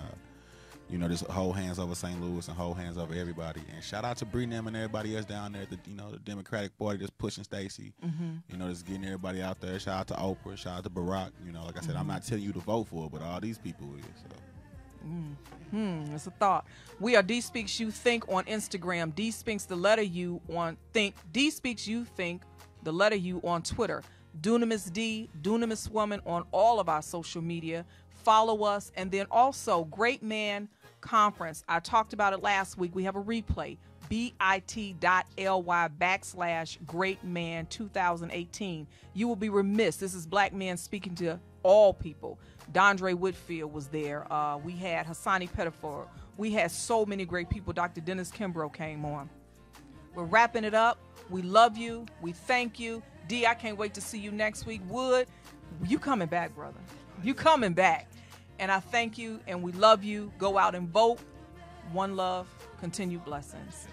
just hold hands over St. Louis and hold hands over everybody. And shout out to Bree Nim and everybody else down there at the Democratic Party that's pushing Stacey. Just getting everybody out there. Shout out to Oprah. Shout out to Barack. Like I said, I'm not telling you to vote for it, but all these people is. So. It's a thought. We are D Speaks You Think on Instagram. D Speaks the letter U on Think. D Speaks You Think the letter U on Twitter. Dunamis D, Dunamis Woman on all of our social media. Follow us. And then also Great Man Conference. I talked about it last week. We have a replay. bit.ly/GreatMan 2018. You will be remiss. This is Black men speaking to all people. Dondre Whitfield was there. We had Hassani Pettifor. We had so many great people. Dr. Dennis Kimbrough came on. We're wrapping it up. We love you. We thank you. D, I can't wait to see you next week. Wood, you coming back, brother. You coming back. And I thank you, and we love you. Go out and vote. One love. Continued blessings.